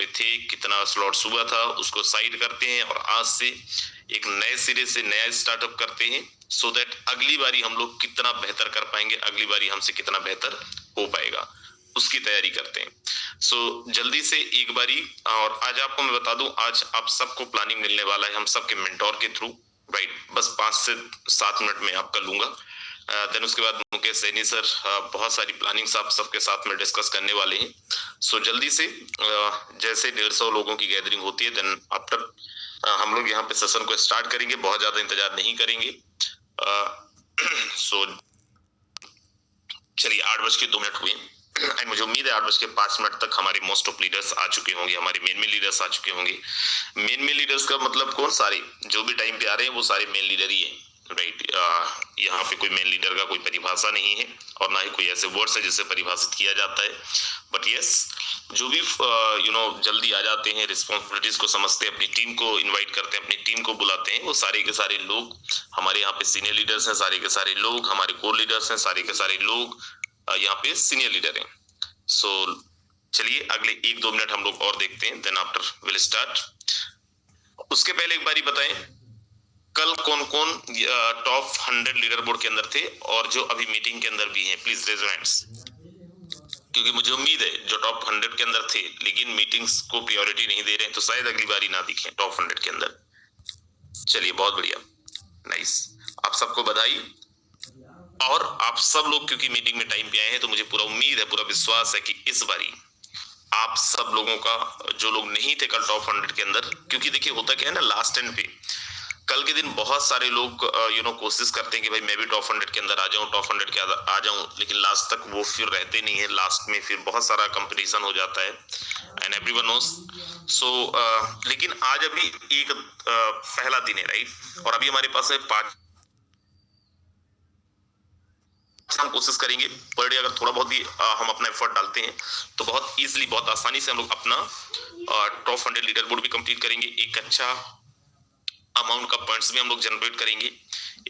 पे थे, कितना स्लॉट्स हुआ था, उसको साइड करते हैं और आज से एक नए सिरे से नया स्टार्टअप करते हैं, सो दैट अगली बारी हम लोग कितना बेहतर कर पाएंगे, अगली बारी हमसे कितना बेहतर हो पाएगा, उसकी तैयारी करते हैं। सो जल्दी से एक बारी, और आज आपको मैं बता दूं, आज आप सबको प्लानिंग मिलने वाला है हम सबके मेंटोर के थ्रू, राइट। बस 5 से 7 मिनट में आपका लूंगा। देन उसके बाद मुकेश सैनी सर बहुत सारी प्लानिंग्स आप सबके साथ में डिस्कस करने वाले हैं। सो जल्दी से जैसे 150 लोगों की गैदरिंग होती है, देन आफ्टर हम लोग यहाँ पे सेशन को स्टार्ट करेंगे, बहुत ज्यादा इंतजार नहीं करेंगे। सो चलिए 8:02 हुए एंड मुझे उम्मीद है 8:05 तक हमारे मोस्ट ऑफ लीडर्स आ चुके होंगे, हमारे मेन लीडर्स आ चुके होंगे। मेन लीडर्स का मतलब कौन, सारे जो भी टाइम पे आ रहे हैं वो सारे मेन लीडर ही हैं, राइट। यहाँ पे कोई मेन लीडर का कोई परिभाषा नहीं है और ना ही कोई ऐसे वर्ड्स है जिसे परिभाषित किया जाता है। बट यस, जो भी जल्दी आ जाते हैं, रिस्पॉन्सिबिलिटीज को समझते हैं, अपनी टीम को इनवाइट करते हैं, अपनी टीम को बुलाते हैं, वो सारे के सारे लोग हमारे यहाँ पे सीनियर लीडर्स हैं, सारे के सारे लोग हमारे कोर लीडर्स हैं, सारे के सारे लोग यहाँ पे सीनियर लीडर हैं। सो चलिए अगले 1-2 मिनट हम लोग और देखते हैं, देन आफ्टर विल स्टार्ट। उसके पहले एक बारी बताएं, कल कौन कौन टॉप 100 लीडर बोर्ड के अंदर थे और जो अभी मीटिंग के अंदर भी हैं, प्लीज रेज हैंड्स। क्योंकि मुझे उम्मीद है जो टॉप 100 के अंदर थे लेकिन मीटिंग्स को प्रायोरिटी नहीं दे रहे हैं, तो शायद अगली बारी ना दिखे टॉप 100 के अंदर। चलिए बहुत बढ़िया, नाइस, आप सबको बधाई। और आप सब लोग क्योंकि मीटिंग में टाइम पे आए हैं, तो मुझे पूरा उम्मीद है, पूरा विश्वास है कि इस बारी आप सब लोगों का, जो लोग नहीं थे कल टॉप 100 के अंदर, क्योंकि देखिए होता क्या है ना, लास्ट एंड पे कल के दिन बहुत सारे लोग कोशिश करते हैं कि भाई मैं भी टॉप 100 के अंदर आ जाऊं, टॉप 100 के आ जाऊं, लेकिन लास्ट तक वो फिर रहते नहीं है, लास्ट में फिर बहुत सारा कंपटीशन हो जाता है एंड एवरीवन नोस। सो लेकिन आज अभी एक पहला दिन है, राइट, और अभी हमारे पास है 5, हम कोशिश करेंगे पर डे अगर थोड़ा बहुत भी हम अपना एफर्ट डालते हैं तो बहुत इजीली, बहुत आसानी से हम लोग अपना टॉप 100 लीडर बोर्ड भी कंप्लीट करेंगे। एक अच्छा अमाउंट का पॉइंट्स भी हम लोग जनरेट करेंगे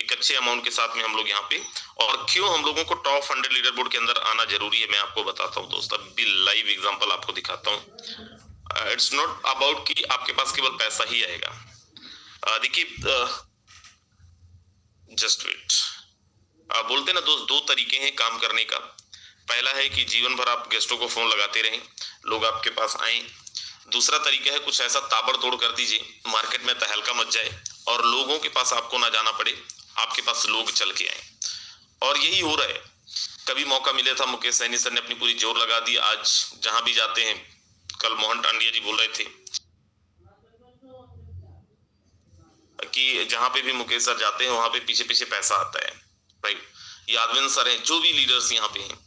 एक अच्छे अमाउंट के साथ में हम लोग यहाँ पे। और क्यों हम लोगों को टॉप 100 लीडर बोर्ड के अंदर आना जरूरी है, मैं आपको बताता हूँ दोस्त, अभी लाइव एग्जांपल आपको दिखाता हूँ। इट्स नॉट अबाउट कि आपके पास केवल पैसा ही आएगा। देखिए जस्ट वेट, बोलते ना दोस्त, 2 तरीके हैं काम करने का। पहला है कि जीवन भर आप गेस्टों को फोन लगाते रहें, लोग आपके पास आए। दूसरा तरीका है कुछ ऐसा ताबड़तोड़ कर दीजिए, मार्केट में तहलका मच जाए और लोगों के पास आपको ना जाना पड़े, आपके पास लोग चल के आए। और यही हो रहा है। कभी मौका मिला था, मुकेश सैनी सर ने अपनी पूरी जोर लगा दी, आज जहां भी जाते हैं, कल मोहन टांडिया जी बोल रहे थे कि जहां पे भी मुकेश सर जाते हैं वहां पे पीछे पीछे पैसा आता है, राइट। यादविंद सर हैं, जो भी लीडर्स यहाँ पे हैं,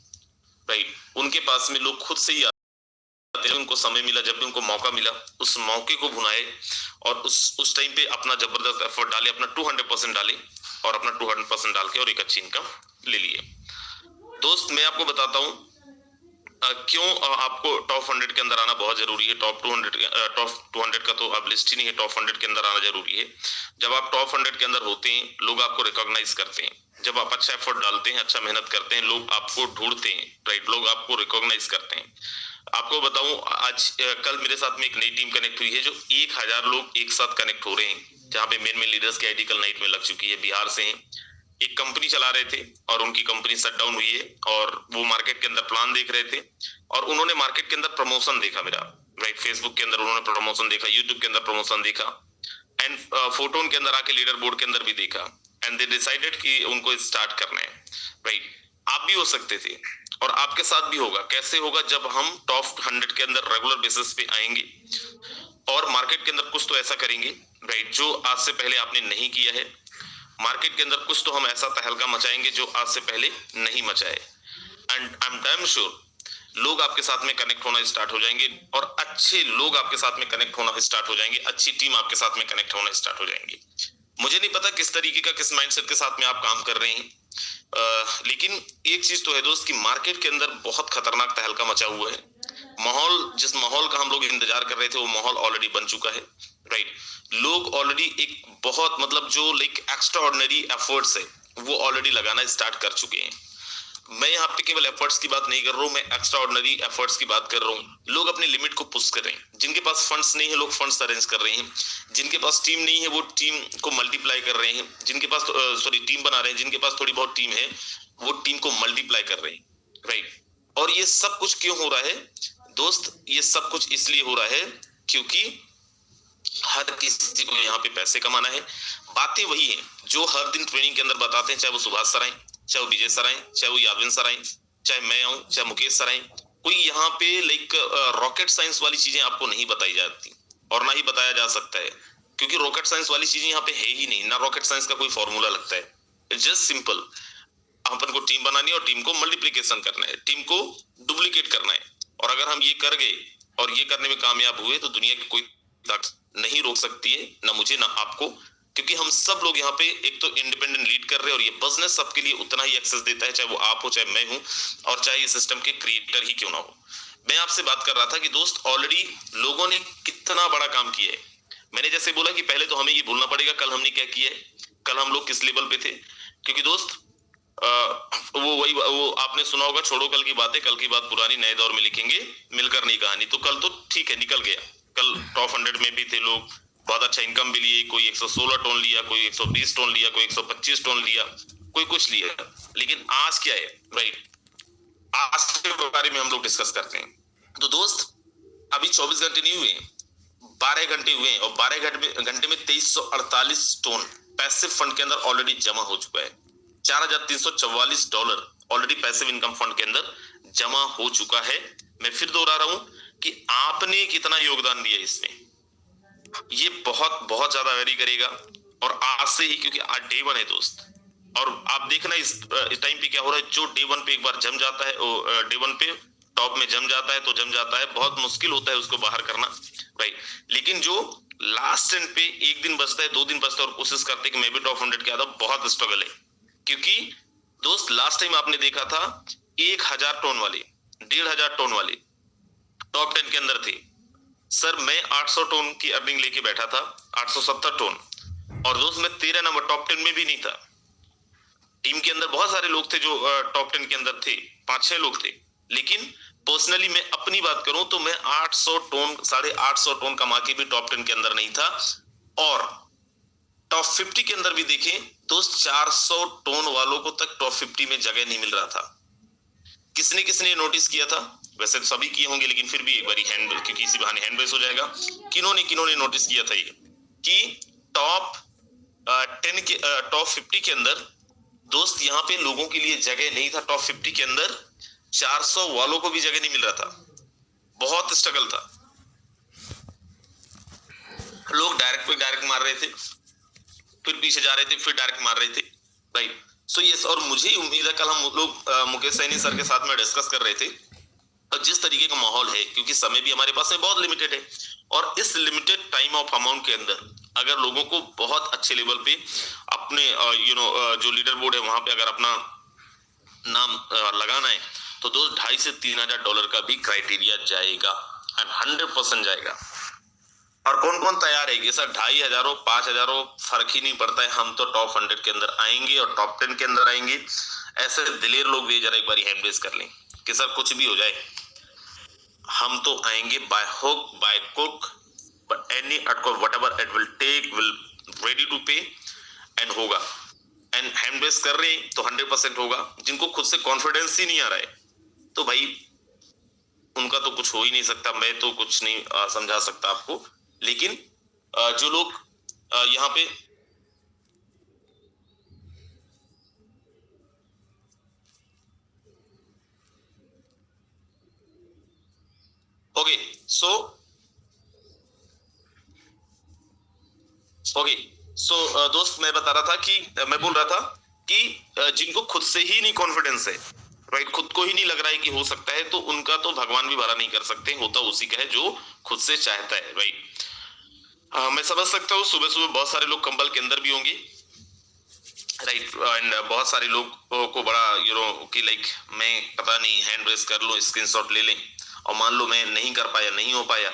राइट, उनके पास में लोग खुद से ही आते हैं। उनको समय मिला, जब भी उनको मौका मिला, उस मौके को भुनाए और उस टाइम पे अपना जबरदस्त एफर्ट डाले, अपना 200% डाले और अपना 200% डाल के और एक अच्छी इनकम ले लिए। दोस्त मैं आपको बताता हूँ क्यों आपको टॉप 100 के अंदर आना बहुत जरूरी है। टॉप 200 का तो अब लिस्ट ही नहीं है, टॉप 100 के अंदर आना जरूरी है। जब आप टॉप 100 के अंदर होते हैं, लोग आपको रिकॉग्नाइज करते हैं। जब आप अच्छा एफर्ट डालते हैं, अच्छा मेहनत करते हैं, लोग आपको ढूंढते हैं, राइट, लोग आपको रिकॉग्नाइज करते हैं। आपको बताऊं, आज कल मेरे साथ में एक नई टीम कनेक्ट हुई है, जो 1000 लोग एक साथ कनेक्ट हो रहे हैं, जहां पे मेन लीडर्स की आईडी कल नाइट में लग चुकी है। बिहार से हैं, एक कंपनी चला रहे थे और उनकी कंपनी शट डाउन हुई है और वो मार्केट के अंदर प्लान देख रहे थे और उन्होंने मार्केट के अंदर प्रमोशन देखा मेरा, राइट, फेसबुक के अंदर उन्होंने प्रमोशन देखा, यूट्यूब के अंदर प्रमोशन देखा एंड फोटोन के अंदर आके लीडर बोर्ड के अंदर भी देखा एंड दे डिसाइडेड कि उनको स्टार्ट करना है, राइट। आप भी हो सकते थे और आपके साथ भी होगा। कैसे होगा? जब हम टॉप 100 के अंदर रेगुलर बेसिस पे आएंगे और मार्केट के अंदर कुछ तो ऐसा करेंगे, राइट, जो आज से पहले आपने नहीं किया है। मार्केट के अंदर कुछ तो हम ऐसा तहलका मचाएंगे जो आज से पहले नहीं मचाए and I am damn sure लोग आपके साथ में कनेक्ट होना स्टार्ट हो जाएंगे और अच्छे लोग आपके साथ में कनेक्ट होना स्टार्ट हो जाएंगे, अच्छी टीम आपके साथ में कनेक्ट होना स्टार्ट हो जाएंगी। मुझे नहीं पता किस तरीके का, किस माइंडसेट के साथ में आप काम कर रहे हैं, लेकिन एक चीज तो है दोस्त कि मार्केट के अंदर बहुत खतरनाक तहलका मचा हुआ है। माहौल, जिस माहौल का हम लोग इंतजार कर रहे थे, वो माहौल ऑलरेडी बन चुका है, राइट। लोग ऑलरेडी एक बहुत, मतलब जो लाइक एक्स्ट्रा ऑर्डिनरी एफर्ट्स है वो ऑलरेडी लगाना स्टार्ट कर चुके हैं। मैं यहाँ पे केवल एफर्ट्स की बात नहीं कर रहा हूँ, मैं एक्स्ट्रा ऑर्डिनरी एफर्ट्स की बात कर रहा हूँ। लोग अपनी लिमिट को पुश कर रहे हैं, जिनके पास फंड्स नहीं है लोग फंड्स अरेंज कर रहे हैं, जिनके पास टीम नहीं है वो टीम को मल्टीप्लाई कर रहे हैं, जिनके पास टीम बना रहे हैं, जिनके पास थोड़ी बहुत टीम है वो टीम को मल्टीप्लाई कर रहे हैं, राइट। और ये सब कुछ क्यों हो रहा है दोस्त? ये सब कुछ इसलिए हो रहा है क्योंकि हर किसी को यहाँ पे पैसे कमाना है। बातें वही हैं जो हर दिन ट्रेनिंग के अंदर बताते हैं, चाहे वो सुभाष सर आए, चाहे वो विजय सर आए, चाहे वो यादविन सर आए, चाहे मैं आऊं, चाहे मुकेश सर आए। कोई यहाँ पे लाइक रॉकेट साइंस वाली चीजें आपको नहीं बताई जाती और ना ही बताया जा सकता है, क्योंकि रॉकेट साइंस वाली चीजें यहाँ पे है ही नहीं। ना रॉकेट साइंस का कोई फॉर्मूला लगता है, इट्स जस्ट सिंपल। अपन को टीम बनानी है और टीम को मल्टीप्लीकेशन करना है, टीम को डुप्लीकेट करना है। और अगर हम ये कर गए और ये करने में कामयाब हुए तो दुनिया की कोई ताकत नहीं रोक सकती है, ना मुझे ना आपको, क्योंकि हम सब लोग यहाँ पे एक तो इंडिपेंडेंट लीड कर रहे हैं और ये बिजनेस सबके लिए उतना ही एक्सेस देता है, चाहे वो आप हो, चाहे मैं हूं, और चाहे ये सिस्टम के क्रिएटर ही क्यों ना हो। मैं आपसे बात कर रहा था कि दोस्त ऑलरेडी लोगों ने कितना बड़ा काम किया है। मैंने जैसे बोला कि पहले तो हमें ये भूलना पड़ेगा कल हमने क्या किया है, कल हम लोग किस लेवल पे थे। क्योंकि दोस्त वो आपने सुना होगा, छोड़ो कल की बातें, कल की बात पुरानी, नए दौर में लिखेंगे मिलकर नई कहानी। तो कल तो ठीक है निकल गया, कल टॉप 100 में भी थे लोग, बहुत अच्छा इनकम भी लिए, कोई 116 टन लिया, कोई 120 टन लिया, कोई 125 टन लिया, कोई कुछ लिया। लेकिन आज क्या है, राइट, आज के बारे में हम लोग डिस्कस करते हैं। तो दोस्त अभी 24 घंटे नहीं हुए, 12 घंटे हुए हैं, और 12 घंटे में 2348 टन पैसिव फंड के अंदर ऑलरेडी जमा हो चुका है। $4344 ऑलरेडी पैसिव इनकम फंड के अंदर जमा हो चुका है। मैं फिर दोहरा रहा हूं कि आपने कितना योगदान दिया इसमें, ये बहुत बहुत ज्यादा वेरी करेगा। और आज से ही, क्योंकि आज डे 1 है दोस्त, और आप देखना इस टाइम पे क्या हो रहा है। जो डे 1 पे एक बार जम जाता है, डे 1 पे टॉप में जम जाता है तो जम जाता है, बहुत मुश्किल होता है उसको बाहर करना, राइट। लेकिन जो लास्ट एंड पे एक दिन बचता है, 2 दिन बचता है और कोशिश करते हैं कि मैं भी टॉप 100 के आता, बहुत स्ट्रगल है। क्योंकि दोस्त लास्ट टाइम आपने देखा था 1000 टन वाले, 1500 टन वाले टॉप 10 के अंदर थे। सर मैं 800 टन की अर्निंग लेके बैठा था, 870 टन, और दोस्त मैं 13 नंबर टॉप 10 में भी नहीं था। टीम के अंदर बहुत सारे लोग थे जो टॉप 10 के अंदर थे, 5-6 लोग थे। लेकिन पर्सनली मैं अपनी बात करूं तो मैं 800 टन, 850 टन कमा के भी टॉप 10 के अंदर नहीं था। और टॉप 50 के अंदर भी देखें तो 400 टन वालों को तक टॉप 50 में जगह नहीं मिल रहा था। किसने किसने नोटिस किया था? वैसे तो सभी किए होंगे, लेकिन फिर भी एक बार हैंड, क्योंकि इसी बहाने हैंड रेस हो जाएगा। किन्होंने नोटिस किया था ये कि टॉप 10 के टॉप 50 के अंदर दोस्त यहाँ पे लोगों के लिए जगह नहीं था। टॉप 50 के अंदर 400 वालों को भी जगह नहीं मिल रहा था, बहुत स्ट्रगल था। लोग डायरेक्ट पे डायरेक्ट मार रहे थे, फिर पीछे जा रहे थे, फिर डायरेक्ट मार रहे थे, राइट। सो यस, और मुझे उम्मीद है कल हम लोग मुकेश सैनी सर के साथ में डिस्कस कर रहे थे, और जिस तरीके का माहौल है, क्योंकि समय भी हमारे पास में बहुत लिमिटेड है, और इस लिमिटेड टाइम ऑफ अमाउंट के अंदर अगर लोगों को बहुत अच्छे लेवल पे अपने जो लीडर बोर्ड है वहां पे अगर अपना नाम लगाना है तो $2,500 से $3,000 का भी क्राइटेरिया जाएगा, एंड 100% जाएगा। और कौन कौन तैयार है कि सर 2,500 5,000 फर्क ही नहीं पड़ता है, हम तो टॉप 100 के अंदर आएंगे और टॉप 10 के अंदर आएंगे। ऐसे दिलेर लोग भी जरा एक बार हैंड रेज कर लें कि सर कुछ भी हो जाए हम तो आएंगे, बाय हुक बाय कुक, but any whatever it will take, will ready to pay, and होगा। एंड हैंड रेज कर रहे हैं तो 100% होगा। जिनको खुद से कॉन्फिडेंस ही नहीं आ रहा है तो भाई उनका तो कुछ हो ही नहीं सकता, मैं तो कुछ नहीं समझा सकता आपको। लेकिन जो लोग यहाँ पे ओके सो दोस्त मैं बता रहा था कि मैं बोल रहा था कि जिनको खुद से ही नहीं कॉन्फिडेंस है, राइट, खुद को ही नहीं लग रहा है कि हो सकता है, तो उनका तो भगवान भी भला नहीं कर सकते, होता उसी का है जो खुद से चाहता है, राइट। मैं समझ सकता हूँ सुबह सुबह बहुत सारे लोग कंबल के अंदर भी होंगे, राइट, एंड बहुत सारे लोग को बड़ा कि लाइक मैं पता नहीं हैंड रेस कर लो, स्क्रीनशॉट ले लें, और मान लो मैं नहीं कर पाया, नहीं हो पाया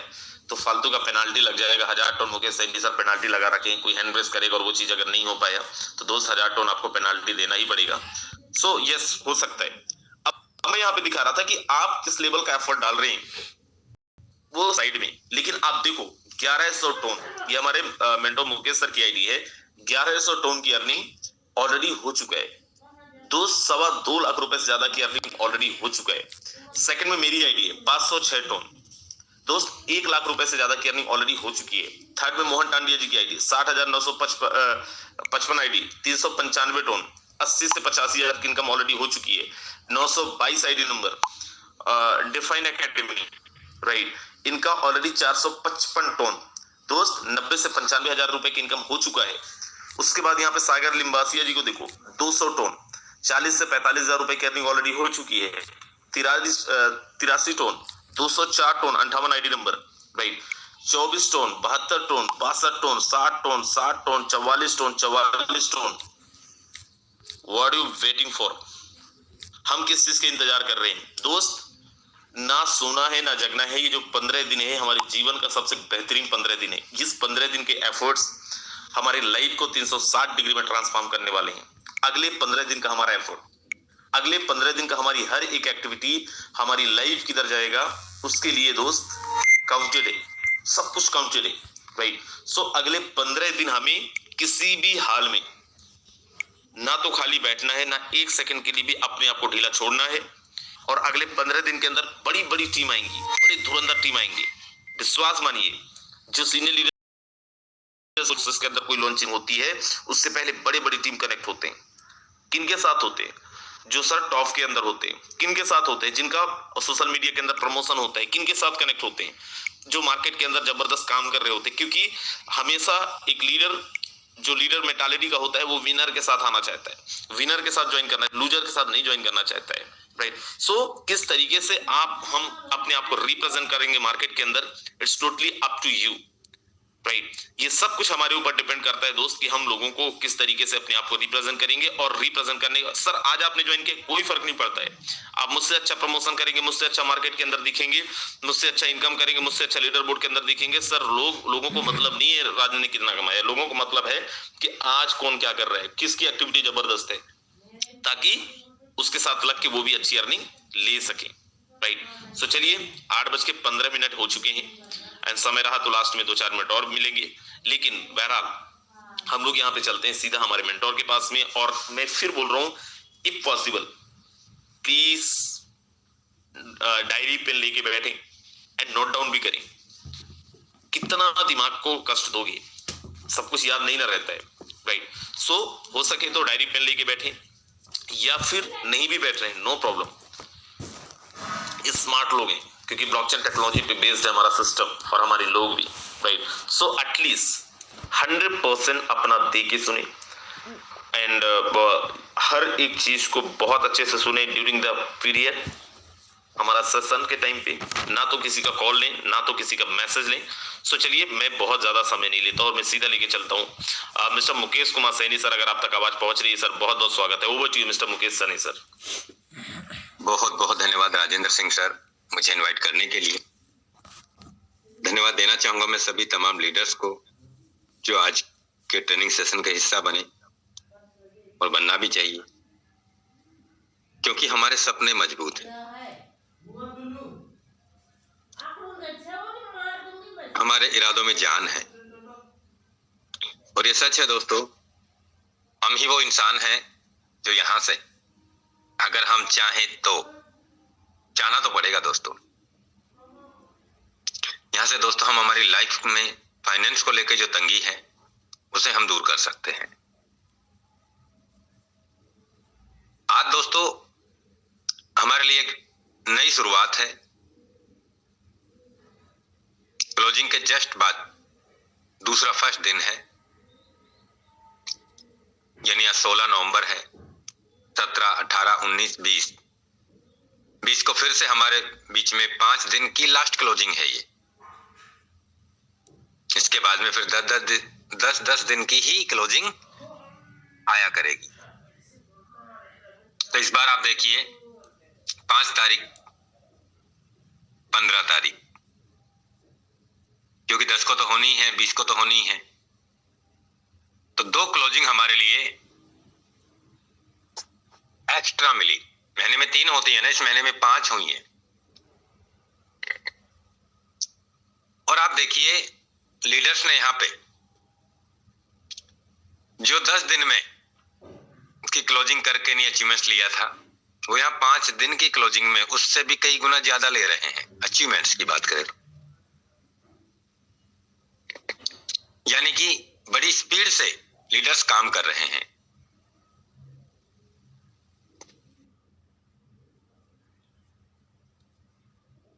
तो फालतू का पेनाल्टी लग जाएगा। 1000 ton Mukesh Saini sir penalty लगा रखे, कोई हैंड रेस करेगा और वो चीज अगर नहीं हो पाया तो दोस्त 1000 टन आपको पेनाल्टी देना ही पड़ेगा। सो यस हो सकता है, मैं यहाँ पे दिखा रहा था कि आप किस लेवल का एफर्ट डाल रहे हैं वो साइड में, लेकिन आप देखो 1100 टोन, ये हमारे मेंटोर मुकेश सर की आईडी है, 1100 टोन की अर्निंग ऑलरेडी हो चुका है। 2.25 लाख रुपए से ज्यादा की अर्निंग ऑलरेडी हो चुका है। सेकंड में मेरी आईडी है 506 टोन, दोस्त 1 लाख रुपए से ज्यादा की अर्निंग ऑलरेडी हो चुकी है। थर्ड में मोहन टांडिया जी की आईडी 60,955 आईडी 395 टोन, 80 से 85,000 की इनकम ऑलरेडी हो चुकी है। 922 ID number define academy, right, इनका ऑलरेडी 455 टोन, दोस्त 90 से 95,000 रुपए की इनकम हो चुका है। उसके बाद यहाँ पे सागर लिम्बासिया जी को देखो 200 टोन, 40 से 45,000 रुपए की अर्निंग ऑलरेडी हो चुकी है। 83 tone, 204 tone, 58 ID number, right, 24 tone, 72 tone, 62 tone, 60 tone, 60 tone, 44 tone, 44 tone. What you waiting for? हम किस चीज के इंतजार कर रहे हैं दोस्त? ना सोना है ना जगना है। ये जो 15 दिन है हमारे जीवन का सबसे बेहतरीन 15 दिन है। इस 15 दिन के एफर्ट्स हमारे लाइफ को 360 डिग्री में ट्रांसफॉर्म करने वाले हैं। अगले 15 दिन का हमारा एफर्ट, अगले 15 दिन का हमारी हर एक एक्टिविटी हमारी लाइफ किधर जाएगा उसके लिए दोस्त काउंटेड है, सब कुछ काउंटेड है, राइट। सो अगले 15 दिन हमें किसी भी हाल में ना तो खाली बैठना है, ना एक सेकंड के लिए भी अपने आप को ढीला छोड़ना है। और अगले 15 दिन के अंदर बड़ी बड़ी टीम आएंगी, बड़ी धुरंधर टीम आएंगी। विश्वास मानिए, जो सीनियर लीडर के अंदर कोई लॉन्चिंग होती है उससे पहले बड़े बड़ी टीम कनेक्ट होते हैं। किनके साथ होते हैं? जो सर टॉप के अंदर होते हैं। किनके साथ होते हैं? जिनका सोशल मीडिया के अंदर प्रमोशन होता है। किनके साथ कनेक्ट होते हैं? जो मार्केट के अंदर जबरदस्त काम कर रहे होते हैं। क्योंकि हमेशा एक लीडर, जो लीडर मेंटालिटी का होता है, वो विनर के साथ आना चाहता है, विनर के साथ ज्वाइन करना है, लूजर के साथ नहीं ज्वाइन करना चाहता है, राइट। सो किस तरीके से हम अपने आप को रिप्रेजेंट करेंगे मार्केट के अंदर, it's totally up to you, right. ये सब कुछ हमारे ऊपर डिपेंड करता है दोस्त कि हम लोगों को किस तरीके से अपने आप को रिप्रेजेंट करेंगे। और रिप्रेजेंट करने का सर आज आपने ज्वाइन किया कोई फर्क नहीं पड़ता है। आप मुझसे अच्छा प्रमोशन करेंगे, मुझसे अच्छा मार्केट के अंदर दिखेंगे, मुझसे अच्छा इनकम करेंगे, मुझसे अच्छा लीडर बोर्ड के अंदर दिखेंगे। सर लोगों को मतलब नहीं है राज ने कितना कमाया, लोगों को मतलब है कि आज कौन क्या कर रहा है, किसकी एक्टिविटी जबरदस्त है, ताकि उसके साथ लग के वो भी अच्छी अर्निंग ले सके, राइट। सो चलिए 8:15 हो चुके हैं एंड समय रहा तो लास्ट में 2-4 मिनट और मिलेंगे। लेकिन बहरहाल हम लोग यहाँ पे चलते हैं सीधा हमारे मेंटोर के पास में। और मैं फिर बोल रहा हूँ, if possible please diary pen लेके बैठें एंड नोट डाउन भी करें। कितना दिमाग को कष्ट दोगे, सब कुछ याद नहीं ना रहता है, राइट। सो हो सके तो डायरी पेन लेके बैठें, या फिर नहीं भी बैठ रहे हैं नो प्रॉब्लम, स्मार्ट लोग हैं क्योंकि ब्लॉकचेन टेक्नोलॉजी पे बेस्ड है हमारा सिस्टम और हमारे लोग भी, राइट। सो एटलीस्ट 100% अपना दे के सुने एंड हर एक चीज को बहुत अच्छे से सुने ड्यूरिंग द पीरियड हमारा सेशन के टाइम पे। ना तो किसी का कॉल लें, ना तो किसी का मैसेज लें। सो चलिए मैं बहुत ज्यादा समय नहीं लेता और मैं सीधा लेके चलता हूँ मिस्टर मुकेश कुमार सैनी सर, अगर आप तक आवाज पहुंच रही है सर, बहुत बहुत स्वागत है। Over to you mister Mukesh Saini sir. बहुत बहुत धन्यवाद राजेंद्र सिंह सर, मुझे इनवाइट करने के लिए। धन्यवाद देना चाहूंगा मैं सभी तमाम लीडर्स को जो आज के ट्रेनिंग सेशन का हिस्सा बने, और बनना भी चाहिए क्योंकि हमारे सपने मजबूत हैं, हमारे इरादों में जान है। और ये सच है दोस्तों, हम ही वो इंसान हैं जो यहाँ से अगर हम चाहें तो, जाना तो पड़ेगा दोस्तों। यहाँ से दोस्तों हम हमारी लाइफ में फाइनेंस को लेकर जो तंगी है उसे हम दूर कर सकते हैं। आज दोस्तों हमारे लिए एक नई शुरुआत है। क्लोजिंग के जस्ट बाद दूसरा फर्स्ट दिन है, यानी आज 16 नवंबर है। 17, 18, 19, 20 को फिर से हमारे बीच में 5 दिन की लास्ट क्लोजिंग है ये। इसके बाद में फिर 10 दिन की ही क्लोजिंग आया करेगी। तो इस बार आप देखिए 5 तारीख, 15 तारीख, क्योंकि 10 को तो होनी है, 20 को तो होनी है, तो 2 क्लोजिंग हमारे लिए एक्स्ट्रा मिली। महीने में 3 होती है ना, इस महीने में 5 हुई है। और आप देखिए लीडर्स ने यहाँ पे जो 10 दिन में की क्लोजिंग करके नहीं अचीवमेंट्स लिया था, वो यहाँ 5 दिन की क्लोजिंग में उससे भी कई गुना ज्यादा ले रहे हैं अचीवमेंट्स की बात करें तो। यानी कि बड़ी स्पीड से लीडर्स काम कर रहे हैं।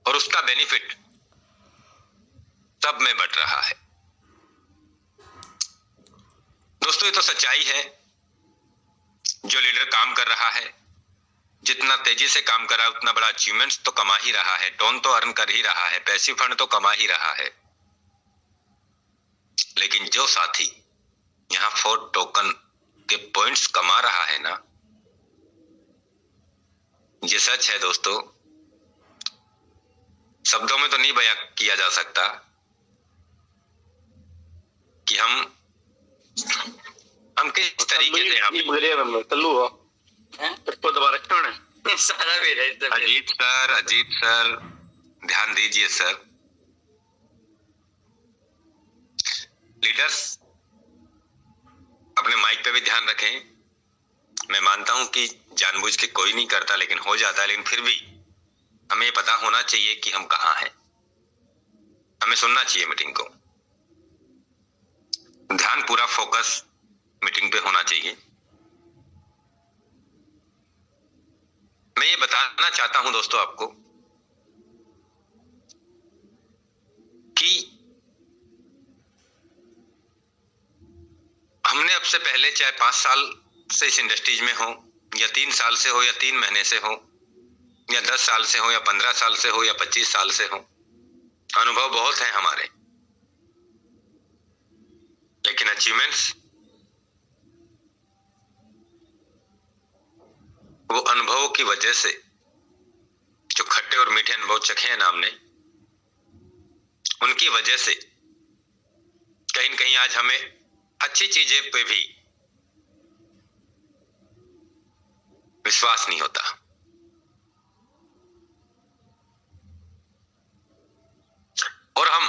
और उसका बेनिफिट सब में बट रहा है। दोस्तों ये तो सच्चाई है, जो लीडर काम कर रहा है, जितना तेजी से काम कर रहा है उतना बड़ा अचीवमेंट्स तो कमा ही रहा है, टोन तो अर्न कर ही रहा है, पैसिव फंड तो कमा ही रहा है। लेकिन जो साथी यहाँ 4 टोकन के पॉइंट्स कमा रहा है ना, ये सच है दोस्तों, शब्दों में तो नहीं बयां किया जा सकता कि हम किस तरीके से यहाँ अजीत सर ध्यान दीजिए सर। लीडर्स अपने माइक पे भी ध्यान रखें। मैं मानता हूं कि जानबूझ के कोई नहीं करता, लेकिन हो जाता है। लेकिन फिर भी हमें ये पता होना चाहिए कि हम कहाँ हैं, हमें सुनना चाहिए मीटिंग को, ध्यान पूरा फोकस मीटिंग पे होना चाहिए। मैं ये बताना चाहता हूं दोस्तों आपको कि हमने अब से पहले चाहे 5 साल से इस इंडस्ट्रीज में हो, या 3 साल से हो, या 3 महीने से हो, या 10 साल से हो, या 15 साल से हो, या 25 साल से हो, अनुभव बहुत है हमारे। लेकिन अचीवमेंट्स वो अनुभवों की वजह से, जो खट्टे और मीठे अनुभव चखे हैं ना हमने, उनकी वजह से कहीं न कहीं आज हमें अच्छी चीजें पे भी विश्वास नहीं होता। और हम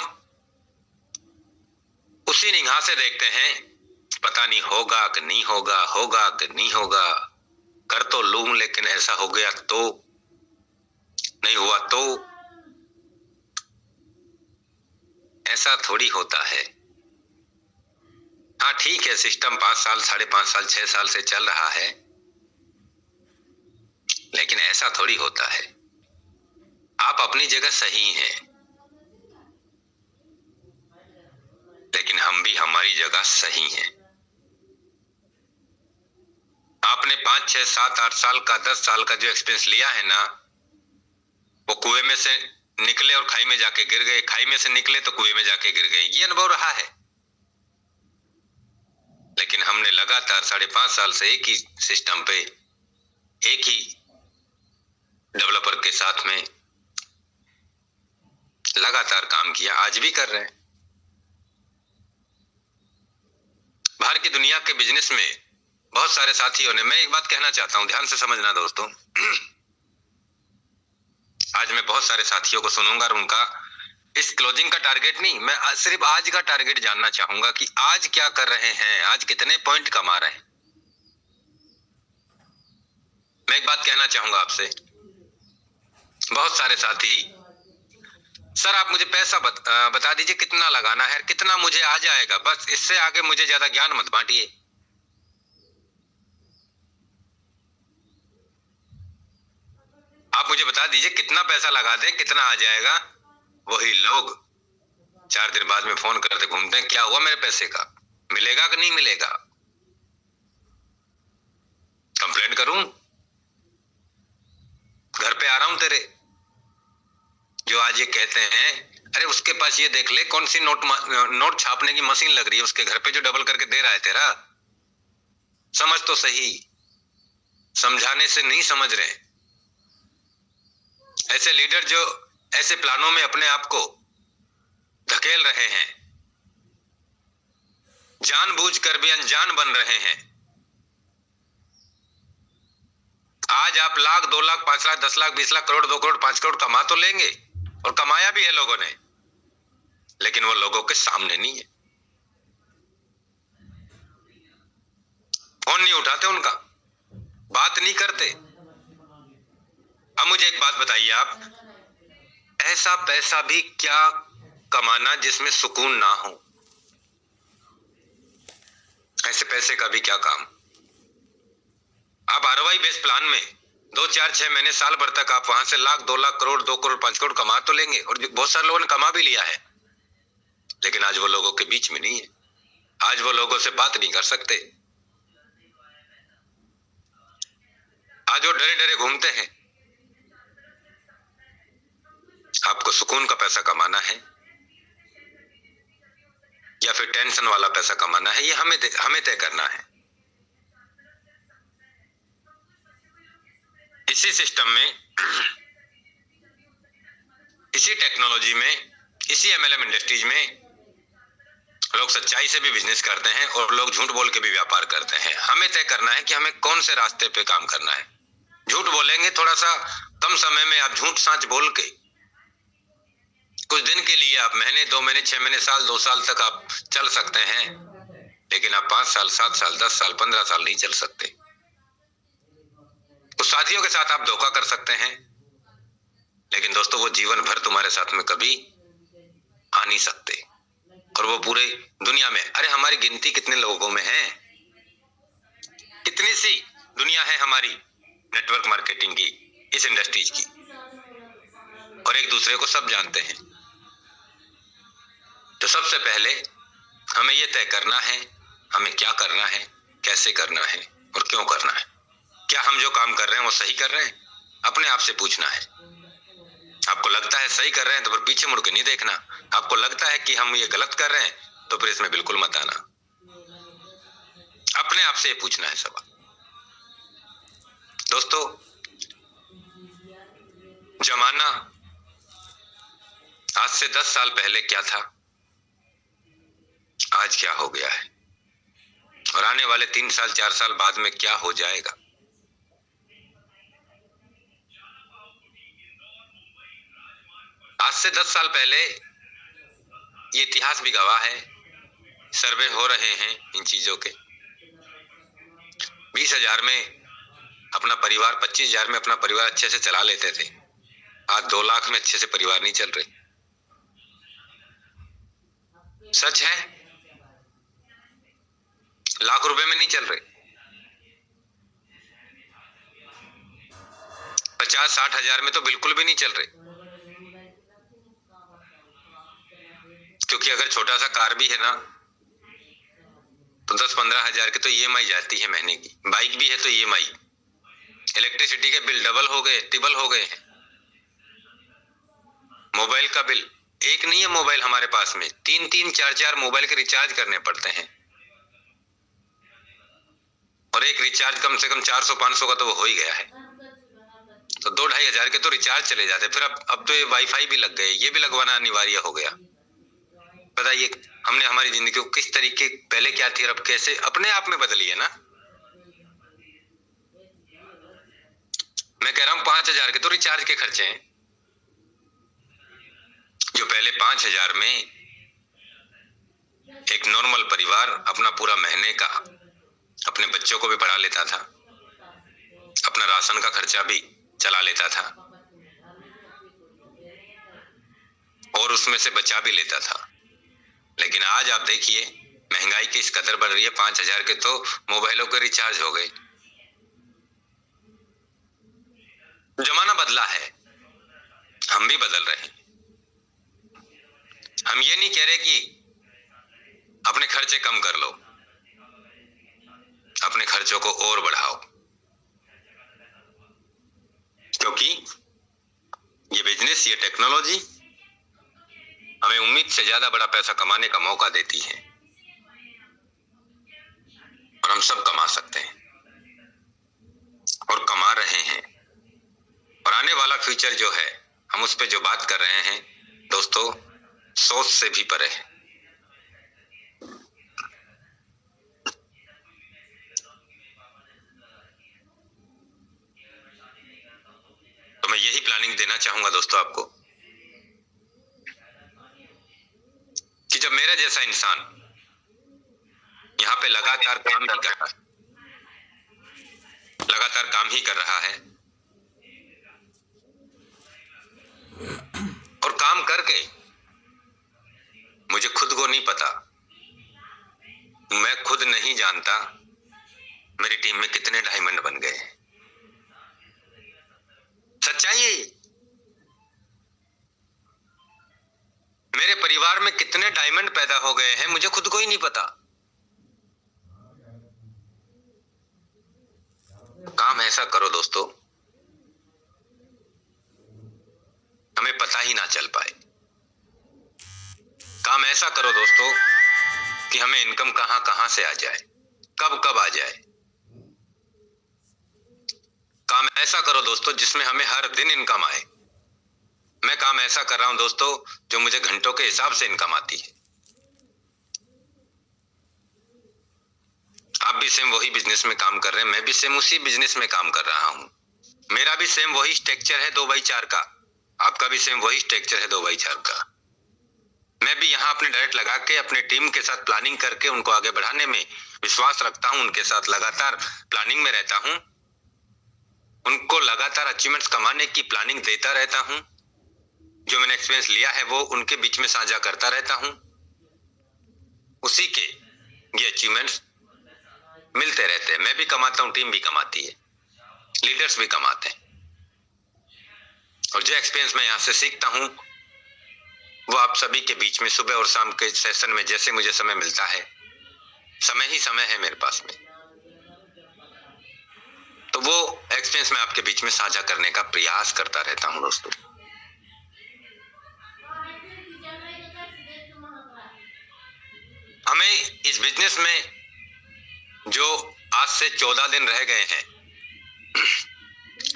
उसी निगाह से देखते हैं, पता नहीं होगा कि नहीं होगा, होगा कि नहीं होगा, कर तो लूं लेकिन ऐसा हो गया तो, नहीं हुआ तो। ऐसा थोड़ी होता है। हाँ ठीक है, सिस्टम 5 साल, 5.5 साल, 6 साल से चल रहा है, लेकिन ऐसा थोड़ी होता है। आप अपनी जगह सही हैं, लेकिन हम भी हमारी जगह सही हैं। आपने 5, 6, 7, 8 साल का, 10 साल का जो एक्सपीरियंस लिया है ना, वो कुएं में से निकले और खाई में जाके गिर गए, खाई में से निकले तो कुएं में जाके गिर गए, ये अनुभव रहा है। लेकिन हमने लगातार 5.5 साल से एक ही सिस्टम पे, एक ही डेवलपर के साथ में लगातार काम किया, आज भी कर रहे हैं। बाहर की दुनिया के बिजनेस में बहुत सारे साथियों ने, मैं एक बात कहना चाहता हूं, ध्यान से समझना दोस्तों, आज मैं बहुत सारे साथियों को सुनूंगा और उनका इस क्लोजिंग का टारगेट नहीं, मैं सिर्फ आज का टारगेट जानना चाहूंगा कि आज क्या कर रहे हैं, आज कितने पॉइंट कमा रहे हैं। मैं एक बात कहना चाहूंगा आपसे, बहुत सारे साथी, सर आप मुझे पैसा बता दीजिए कितना लगाना है, कितना मुझे आ जाएगा, बस इससे आगे मुझे ज्यादा ज्ञान मत बांटिए। आप मुझे बता दीजिए कितना पैसा लगा दें, कितना आ जाएगा। वही लोग 4 दिन बाद में फोन करते घूमते हैं, क्या हुआ मेरे पैसे का, मिलेगा कि नहीं मिलेगा, कंप्लेंट करूं, घर पे आ रहा हूं तेरे। जो आज ये कहते हैं, अरे उसके पास ये देख ले कौन सी नोट छापने की मशीन लग रही है उसके घर पे, जो डबल करके दे रहा है तेरा। समझ तो सही, समझाने से नहीं समझ रहे। ऐसे लीडर जो ऐसे प्लानों में अपने आप को धकेल रहे हैं, जानबूझकर भी अनजान बन रहे हैं, आज आप लाख, 2 लाख, 5 लाख, 10 लाख, 20 लाख, करोड़, 2 करोड़, 5 करोड़ कमा तो लेंगे, और कमाया भी है लोगों ने, लेकिन वो लोगों के सामने नहीं है। फोन नहीं उठाते उनका, बात नहीं करते। अब मुझे एक बात बताइए आप, ऐसा पैसा भी क्या कमाना जिसमें सुकून ना हो? ऐसे पैसे का भी क्या काम? आप आरओआई बेस्ड प्लान में 2, 4, 6 महीने, साल भर तक आप वहां से लाख, 2 लाख, करोड़, 2 करोड़, 5 करोड़ कमा तो लेंगे, और बहुत सारे लोगों ने कमा भी लिया है, लेकिन आज वो लोगों के बीच में नहीं है। आज वो लोगों से बात नहीं कर सकते। आज वो डरे डरे घूमते हैं। आपको सुकून का पैसा कमाना है या फिर टेंशन वाला पैसा कमाना है, ये हमें तय करना है। इसी सिस्टम में, इसी टेक्नोलॉजी में, इसी एमएलएम इंडस्ट्रीज में लोग सच्चाई से भी बिजनेस करते हैं और लोग झूठ बोल के भी व्यापार करते हैं। हमें तय करना है कि हमें कौन से रास्ते पे काम करना है। झूठ बोलेंगे, थोड़ा सा कम समय में आप झूठ साच बोल के कुछ दिन के लिए, आप महीने, 2 महीने, 6 महीने, साल, 2 साल तक आप चल सकते हैं, लेकिन आप 5 साल, 7 साल, 10 साल, 15 साल नहीं चल सकते। कुछ साथियों के साथ आप धोखा कर सकते हैं, लेकिन दोस्तों वो जीवन भर तुम्हारे साथ में कभी आ नहीं सकते। और वो पूरे दुनिया में, अरे हमारी गिनती कितने लोगों में है? कितनी सी दुनिया है हमारी नेटवर्क मार्केटिंग की, इस इंडस्ट्रीज की, और एक दूसरे को सब जानते हैं। तो सबसे पहले हमें यह तय करना है हमें क्या करना है, कैसे करना है और क्यों करना है। क्या हम जो काम कर रहे हैं वो सही कर रहे हैं? अपने आप से पूछना है। आपको लगता है सही कर रहे हैं तो फिर पीछे मुड़ के नहीं देखना। आपको लगता है कि हम ये गलत कर रहे हैं तो फिर इसमें बिल्कुल मत आना। अपने आप से ये पूछना है सवाल। दोस्तों, जमाना आज से 10 साल पहले क्या था, आज क्या हो गया है, और आने वाले 3 साल 4 साल बाद में क्या हो जाएगा। आज से 10 साल पहले ये इतिहास भी गवाह है, सर्वे हो रहे हैं इन चीजों के। 20,000 में अपना परिवार, 25,000 में अपना परिवार अच्छे से चला लेते थे। आज 2 लाख में अच्छे से परिवार नहीं चल रहे। सच है, लाख रुपए में नहीं चल रहे। 50-60 हजार में तो बिल्कुल भी नहीं चल रहे, क्योंकि अगर छोटा सा कार भी है ना तो 10-15 हजार की तो ईएमआई जाती है महीने की। बाइक भी है तो ईएमआई। इलेक्ट्रिसिटी के बिल डबल हो गए, ट्रिपल हो गए हैं। मोबाइल का बिल, एक नहीं है मोबाइल हमारे पास में, 3-3, 4-4 मोबाइल के रिचार्ज करने पड़ते हैं, और एक रिचार्ज कम से कम 400-500 का तो वो हो ही गया है। तो 2-2.5 हजार के तो रिचार्ज चले जाते। फिर अब तो ये वाईफाई भी लग गए, ये भी लगवाना अनिवार्य हो गया। बताइए, हमने हमारी जिंदगी को किस तरीके, पहले क्या थी और अब कैसे अपने आप में बदली है ना। मैं कह रहा हूं 5,000 के तो रिचार्ज के खर्चे हैं, जो पहले 5,000 में एक नॉर्मल परिवार अपना पूरा महीने का, अपने बच्चों को भी पढ़ा लेता था, अपना राशन का खर्चा भी चला लेता था, और उसमें से बचा भी लेता था। लेकिन आज आप देखिए, महंगाई किस कदर बढ़ रही है। 5,000 के तो मोबाइलों के रिचार्ज हो गए। जमाना बदला है, हम भी बदल रहे हैं। हम ये नहीं कह रहे कि अपने खर्चे कम कर लो, अपने खर्चों को और बढ़ाओ, क्योंकि ये बिजनेस, ये टेक्नोलॉजी हमें उम्मीद से ज्यादा बड़ा पैसा कमाने का मौका देती है, और हम सब कमा सकते हैं और कमा रहे हैं। और आने वाला फ्यूचर जो है, हम उस पे जो बात कर रहे हैं दोस्तों, सोच से भी परे है। मैं यही प्लानिंग देना चाहूंगा दोस्तों आपको कि जब मेरे जैसा इंसान यहाँ पे लगातार काम ही कर रहा है और काम करके मुझे खुद को नहीं पता, मैं खुद नहीं जानता मेरी टीम में कितने डायमंड बन गए हैं। सच्चाई है ये। मेरे परिवार में कितने डायमंड पैदा हो गए हैं मुझे खुद को ही नहीं पता। काम ऐसा करो दोस्तों हमें पता ही ना चल पाए। काम ऐसा करो दोस्तों कि हमें इनकम कहां कहां से आ जाए, कब कब आ जाए। काम ऐसा करो दोस्तों जिसमें हमें हर दिन इनकम आए। मैं काम ऐसा कर रहा हूं दोस्तों जो मुझे घंटों के हिसाब से इनकम आती है। आप भी सेम वही बिजनेस में काम कर रहे हैं, मैं भी सेम उसी बिजनेस में काम कर रहा हूं। मेरा भी सेम वही स्ट्रक्चर है 2x4 का, आपका भी सेम वही स्ट्रक्चर है 2x4 का। मैं भी यहाँ अपने डायरेक्ट लगा के अपने टीम के साथ प्लानिंग करके उनको आगे बढ़ाने में विश्वास रखता हूँ, उनके साथ लगातार प्लानिंग में रहता हूँ, उनको लगातार अचीवमेंट्स कमाने की प्लानिंग देता रहता हूँ। जो मैंने एक्सपीरियंस लिया है वो उनके बीच में साझा करता रहता हूँ। उसी के ये अचीवमेंट्स मिलते रहते हैं। मैं भी कमाता हूँ, टीम भी कमाती है, लीडर्स भी कमाते हैं। और जो एक्सपीरियंस मैं यहाँ से सीखता हूँ वो आप सभी के बीच में सुबह और शाम के सेशन में जैसे मुझे समय मिलता है, समय ही समय है मेरे पास में, तो वो एक्सपीरियंस मैं आपके बीच में साझा करने का प्रयास करता रहता हूँ दोस्तों। हमें इस बिजनेस में जो आज से 14 दिन रह गए हैं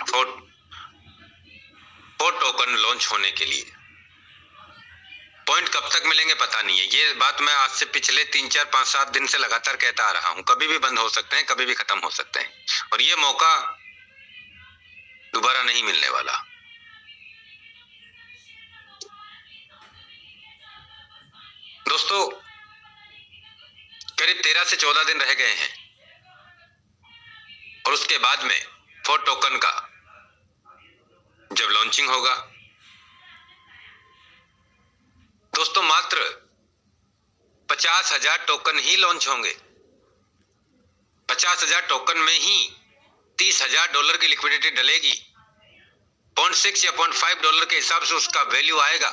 फोर टोकन लॉन्च होने के लिए, पॉइंट कब तक मिलेंगे पता नहीं है। ये बात मैं आज से पिछले 3, 4, 5, 7 दिन से लगातार कहता आ रहा हूं। कभी भी बंद हो सकते हैं, कभी भी खत्म हो सकते हैं और ये मौका दोबारा नहीं मिलने वाला। दोस्तों करीब 13 से 14 दिन रह गए हैं और उसके बाद में 4 टोकन का जब लॉन्चिंग होगा दोस्तों, मात्र 50,000 टोकन ही लॉन्च होंगे। 50,000 टोकन में ही $30,000 की लिक्विडिटी डलेगी। 0.6 या 0.5 डॉलर के हिसाब से उसका वैल्यू आएगा।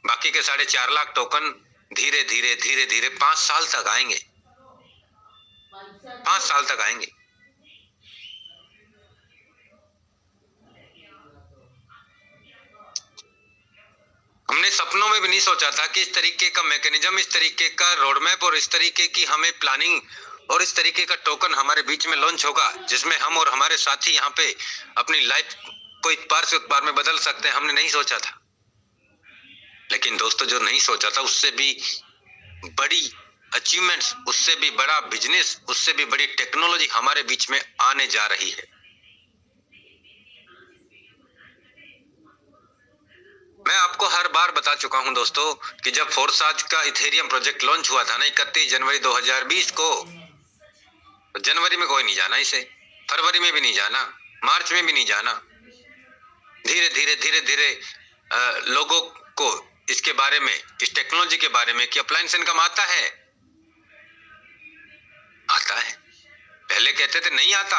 बाकी के 4.5 लाख टोकन धीरे धीरे 5 साल तक आएंगे। 5 साल तक आएंगे। हमने सपनों में भी नहीं सोचा था कि इस तरीके का मैकेनिज्म, इस तरीके का रोडमैप और इस तरीके की हमें प्लानिंग और इस तरीके का टोकन हमारे बीच में लॉन्च होगा, जिसमें हम और हमारे साथी यहाँ पे अपनी लाइफ को एक बार से एक बार में बदल सकते हैं। हमने नहीं सोचा था, लेकिन दोस्तों जो नहीं सोचा था उससे भी बड़ी अचीवमेंट्स, उससे भी बड़ा बिजनेस, उससे भी बड़ी टेक्नोलॉजी हमारे बीच में आने जा रही है। मैं आपको हर बार बता चुका हूं दोस्तों कि जब फोरसाज का इथेरियम प्रोजेक्ट लॉन्च हुआ था ना 31 जनवरी 2020 को, तो जनवरी में कोई नहीं जाना इसे, फरवरी में भी नहीं जाना, मार्च में भी नहीं जाना। धीरे धीरे लोगों को इसके बारे में, इस टेक्नोलॉजी के बारे में कि अप्लायंस इनकम आता है। पहले कहते थे नहीं आता,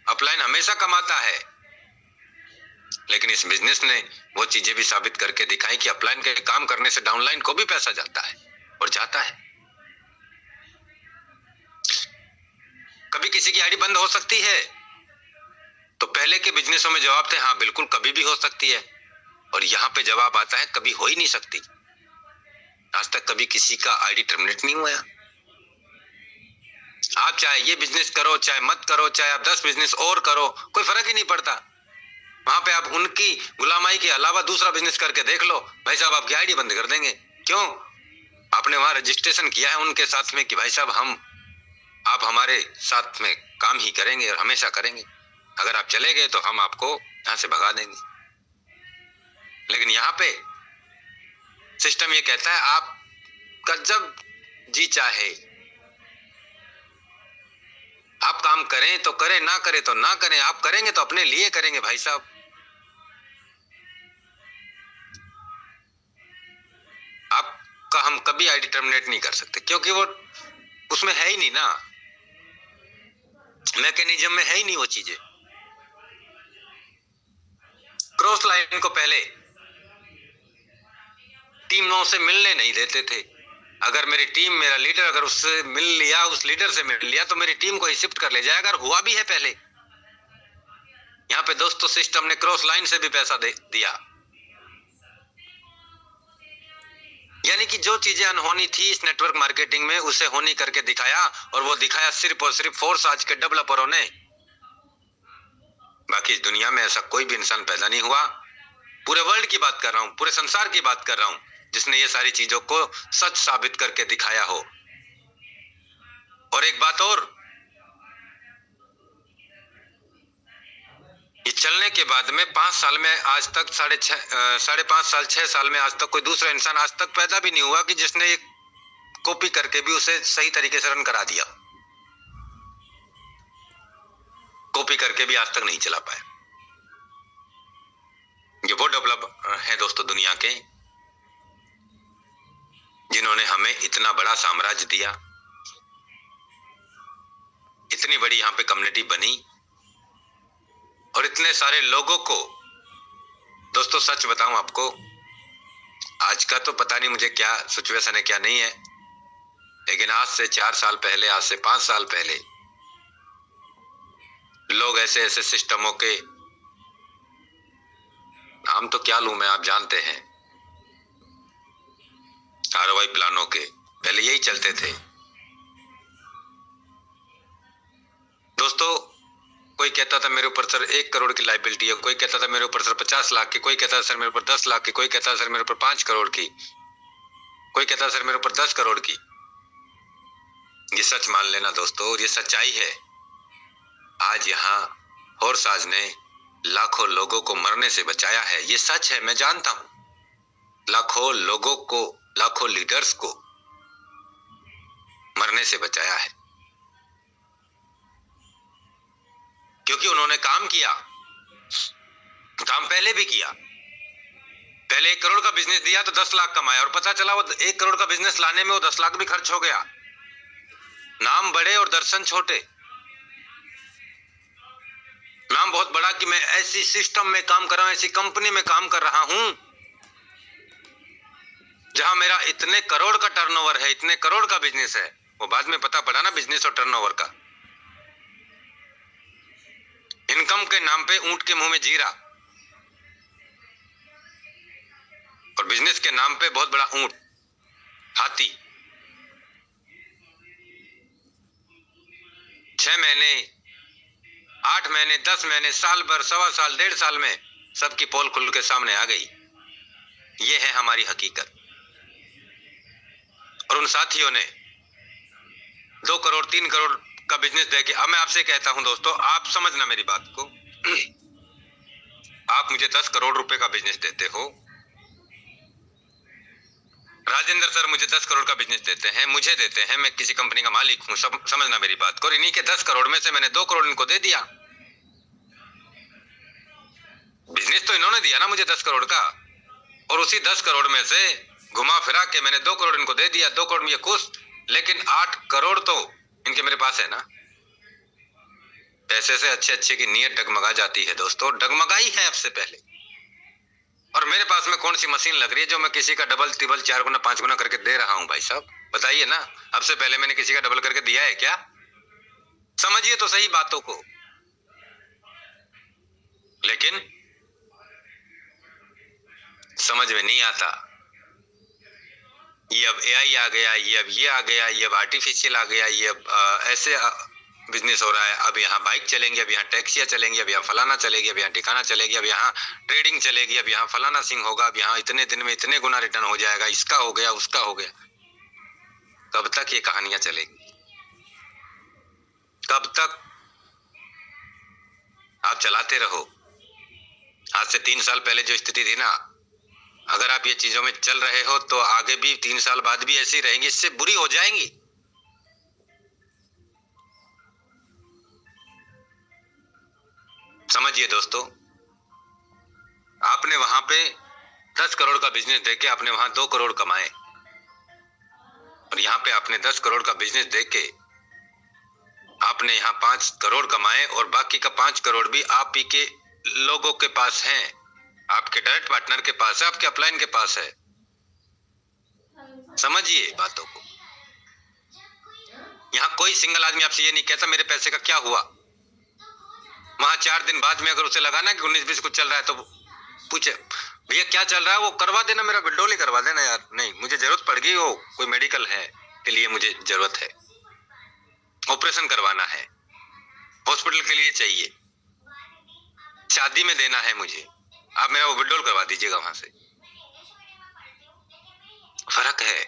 अपलाइन हमेशा कमाता है, लेकिन इस बिजनेस ने वो चीजें भी साबित करके दिखाई कि अपलाइन के काम करने से डाउनलाइन को भी पैसा जाता है और जाता है। कभी किसी की आईडी बंद हो सकती है, तो पहले के बिजनेसों में जवाब थे हाँ बिल्कुल कभी भी हो सकती है, और यहाँ पे जवाब आता है कभी हो ही नहीं सकती। आज तक कभी किसी का आईडी टर्मिनेट नहीं हुआ। आप चाहे ये बिजनेस करो, चाहे मत करो, चाहे आप 10 बिजनेस और करो, कोई फर्क ही नहीं पड़ता। वहां पे आप उनकी गुलामाई के अलावा दूसरा बिजनेस करके देख लो, भाई साहब आपकी आईडी बंद कर देंगे। क्यों? आपने वहां रजिस्ट्रेशन किया है उनके साथ में कि भाई साहब आप हमारे साथ में काम ही करेंगे और हमेशा करेंगे। अगर आप चले गए तो हम आपको यहां से भगा देंगे। लेकिन यहाँ पे सिस्टम ये कहता है आपका जब जी चाहे आप काम करें तो करें, ना करें तो ना करें। आप करेंगे तो अपने लिए करेंगे भाई साहब। आपका हम कभी आईडी टर्मिनेट नहीं कर सकते, क्योंकि वो उसमें है ही नहीं ना, मैकेनिज्म में है ही नहीं वो चीजें। क्रॉस लाइन को पहले टीमों से मिलने नहीं देते थे। अगर मेरी टीम, मेरा लीडर अगर उससे मिल लिया, उस लीडर से मिल लिया, तो मेरी टीम को ही शिफ्ट कर ले जाएगा। अगर हुआ भी है पहले। यहाँ पे दोस्तों सिस्टम ने क्रॉस लाइन से भी पैसा दे दिया। यानी कि जो चीजें अनहोनी थी इस नेटवर्क मार्केटिंग में, उसे होनी करके दिखाया। और वो दिखाया सिर्फ और सिर्फ फोर्स आज के डेवलपरों ने। बाकी इस दुनिया में ऐसा कोई भी इंसान पैदा नहीं हुआ, पूरे वर्ल्ड की बात कर रहा हूं, पूरे संसार की बात कर रहा हूं, जिसने ये सारी चीजों को सच साबित करके दिखाया हो। और एक बात और, ये चलने के बाद में 5 साल में आज तक 5.5 साल 6 साल में आज तक कोई दूसरा इंसान आज तक पैदा भी नहीं हुआ कि जिसने ये कॉपी करके भी उसे सही तरीके से रन करा दिया। कॉपी करके भी आज तक नहीं चला पाया। ये वो डेवलप है दोस्तों दुनिया के, जिन्होंने हमें इतना बड़ा साम्राज्य दिया, इतनी बड़ी यहाँ पे कम्युनिटी बनी, और इतने सारे लोगों को। दोस्तों सच बताऊं आपको, आज का तो पता नहीं मुझे क्या सिचुएशन है क्या नहीं है, लेकिन आज से 4 साल पहले, आज से 5 साल पहले लोग ऐसे ऐसे सिस्टमों के नाम तो क्या लूं मैं, आप जानते हैं, ROI प्लानों के पहले यही चलते थे दोस्तों। कोई कहता था मेरे ऊपर सर 1 करोड़ की लायबिलिटी है, कोई कहता था मेरे ऊपर सर 50 लाख की, कोई कहता था सर मेरे ऊपर 10 लाख की, कोई कहता था सर मेरे ऊपर 5 करोड़ की, कोई कहता था सर मेरे ऊपर 10 करोड़ की। ये सच मान लेना दोस्तों, और ये सच्चाई है। आज यहाँ होर्साज ने लाखों लोगों को मरने से बचाया है, ये सच है, मैं जानता हूं। लाखों लोगों को, लाखों लीडर्स को मरने से बचाया है, क्योंकि उन्होंने काम किया। काम पहले भी किया। पहले 1 करोड़ का बिजनेस दिया तो 10 लाख कमाया, और पता चला वो 1 करोड़ का बिजनेस लाने में वो 10 लाख भी खर्च हो गया। नाम बड़े और दर्शन छोटे। नाम बहुत बड़ा कि मैं ऐसी सिस्टम में काम कर रहा हूं, ऐसी कंपनी में काम कर रहा हूं जहां मेरा इतने करोड़ का टर्नओवर है, इतने करोड़ का बिजनेस है। वो बाद में पता पड़ा ना बिजनेस और टर्नओवर का। इनकम के नाम पे ऊंट के मुंह में जीरा, और बिजनेस के नाम पे बहुत बड़ा ऊंट, हाथी। 6 महीने, 8 महीने, 10 महीने, साल भर, 1.25 साल, 1.5 साल में सबकी पोल खुल के सामने आ गई। ये है हमारी हकीकत। और उन साथियों ने 2 करोड़ 3 करोड़ का बिजनेस देके, अब मैं आपसे कहता हूं दोस्तों, आप समझना मेरी बात को। आप मुझे 10 करोड़ रुपए का बिजनेस देते हो, राजेंद्र सर मुझे 10 करोड़ का बिजनेस देते हैं, मुझे देते हैं, मैं किसी कंपनी का मालिक हूं, सब समझना मेरी बात को। और इन्हीं के 10 करोड़ में से मैंने 2 करोड़ इनको दे दिया। बिजनेस तो इन्होंने दिया ना मुझे 10 करोड़ का, और उसी 10 करोड़ में से घुमा फिरा के मैंने 2 करोड़ इनको दे दिया। 2 करोड़ में ये खुश, लेकिन 8 करोड़ तो इनके मेरे पास है ना। पैसे से अच्छे की नीयत डगमगा जाती है दोस्तों, डगमगाई है अब से पहले। और मेरे पास में कौन सी मशीन लग रही है जो मैं किसी का डबल ट्रिपल 4 गुना 5 गुना करके दे रहा हूं भाई साहब, बताइए ना। अब से पहले मैंने किसी का डबल करके दिया है क्या? समझिए तो सही बातों को। लेकिन समझ में नहीं आता। ये अब AI आ गया, ये अब ये आ गया, ये अब आर्टिफिशियल आ गया, ये अब ऐसे बिजनेस हो रहा है। अब यहाँ बाइक चलेंगे, अब यहाँ टैक्सियां चलेंगी, अब यहाँ फलाना चलेगी, अब यहाँ ठिकाना चलेगी, अब यहाँ ट्रेडिंग चलेगी, अब यहाँ फलाना सिंह होगा, अब यहाँ इतने दिन में इतने गुना रिटर्न हो जाएगा, इसका हो गया, उसका हो गया। कब तक ये कहानियां चलेगी? कब तक? आप चलाते रहो। आज से 3 साल पहले जो स्थिति थी ना, अगर आप ये चीजों में चल रहे हो तो आगे भी 3 साल बाद भी ऐसी रहेंगी, इससे बुरी हो जाएंगी। समझिए दोस्तों, आपने वहां पे 10 करोड़ का बिजनेस देके आपने वहां 2 करोड़ कमाए, और यहाँ पे आपने 10 करोड़ का बिजनेस देके आपने यहाँ 5 करोड़ कमाए, और बाकी का 5 करोड़ भी आप ही के लोगों के पास हैं, आपके डायरेक्ट पार्टनर के पास है, आपके अपलाइन के पास है। समझिए बातों को। यहाँ कोई सिंगल आदमी आपसे ये नहीं कहता मेरे पैसे का क्या हुआ। वहां 4 दिन बाद में अगर उसे लगा ना कि 19-20 कुछ चल रहा है तो पूछे भैया क्या चल रहा है, वो करवा देना, मेरा विड्रॉल ही करवा देना यार, नहीं मुझे जरूरत पड़ गई, हो कोई मेडिकल है के लिए मुझे जरूरत है, ऑपरेशन करवाना है, हॉस्पिटल के लिए चाहिए, शादी में देना है मुझे, आप मेरा वो विड्रॉल करवा दीजिएगा वहां से। फर्क है,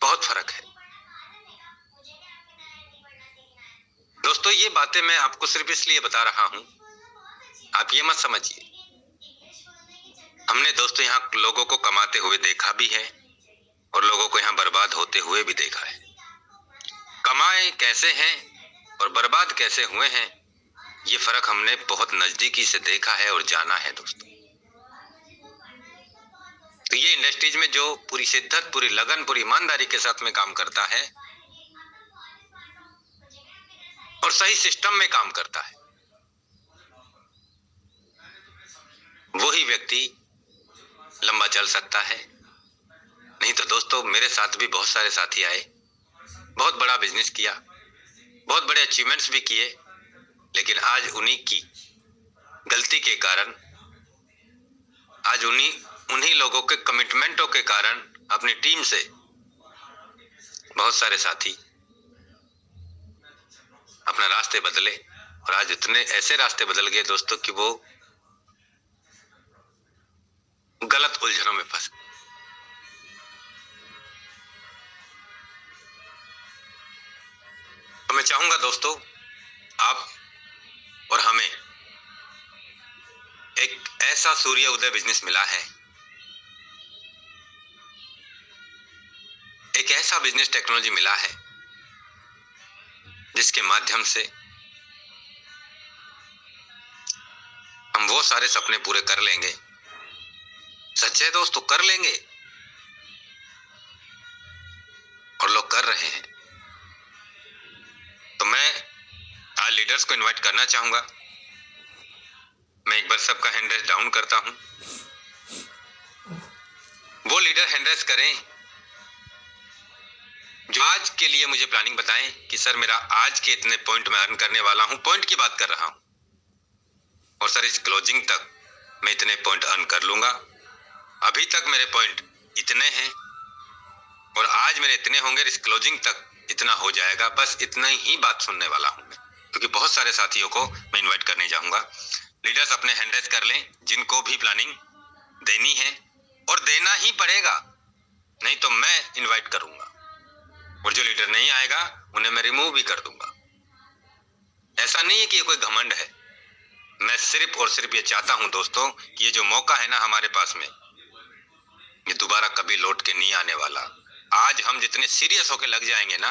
बहुत फर्क है दोस्तों। ये बातें मैं आपको सिर्फ इसलिए बता रहा हूं, आप ये मत समझिए। हमने दोस्तों यहाँ लोगों को कमाते हुए देखा भी है और लोगों को यहाँ बर्बाद होते हुए भी देखा है। कमाए कैसे हैं और बर्बाद कैसे हुए हैं, ये फर्क हमने बहुत नजदीकी से देखा है और जाना है दोस्तों। तो ये इंडस्ट्रीज में जो पूरी शिद्दत, पूरी लगन, पूरी ईमानदारी के साथ में काम करता है और सही सिस्टम में काम करता है, वही व्यक्ति लंबा चल सकता है। नहीं तो दोस्तों मेरे साथ भी बहुत सारे साथी आए, बहुत बड़ा बिजनेस किया, बहुत बड़े अचीवमेंट्स भी किए, लेकिन आज उन्हीं की गलती के कारण, आज उन्हीं लोगों के कमिटमेंटों के कारण अपनी टीम से बहुत सारे साथी अपना रास्ते बदले, और आज इतने ऐसे रास्ते बदल गए दोस्तों कि वो गलत उलझनों में फंस। तो मैं चाहूंगा दोस्तों, आप और हमें एक ऐसा सूर्य उदय बिजनेस मिला है, एक ऐसा बिजनेस टेक्नोलॉजी मिला है जिसके माध्यम से हम वो सारे सपने पूरे कर लेंगे। सच है दोस्तों, कर लेंगे, और लोग कर रहे हैं। तो मैं आज लीडर्स को इनवाइट करना चाहूंगा। मैं एक बार सबका हैंड रेस डाउन करता हूं। वो लीडर हैंड रेस करें जो आज के लिए मुझे प्लानिंग बताएं कि सर मेरा आज के इतने पॉइंट मैं अर्न करने वाला हूं, पॉइंट की बात कर रहा हूं, और सर इस क्लोजिंग तक मैं इतने पॉइंट अर्न कर लूंगा। अभी तक मेरे पॉइंट इतने हैं और आज मेरे इतने होंगे, इस क्लोजिंग तक इतना हो जाएगा। बस इतना ही बात सुनने वाला हूं मैं, क्योंकि बहुत सारे साथियों को मैं इनवाइट करने जाऊंगा। लीडर्स अपने हैंड रेस कर लें जिनको भी प्लानिंग देनी है, और देना ही पड़ेगा, नहीं तो मैं इनवाइट करूंगा, और जो लीडर नहीं आएगा उन्हें मैं रिमूव भी कर दूंगा। ऐसा नहीं है कि ये कोई घमंड है, मैं सिर्फ और सिर्फ ये चाहता हूं दोस्तों कि ये जो मौका है ना हमारे पास में, ये दोबारा कभी लौट के नहीं आने वाला। आज हम जितने सीरियस होके लग जाएंगे ना,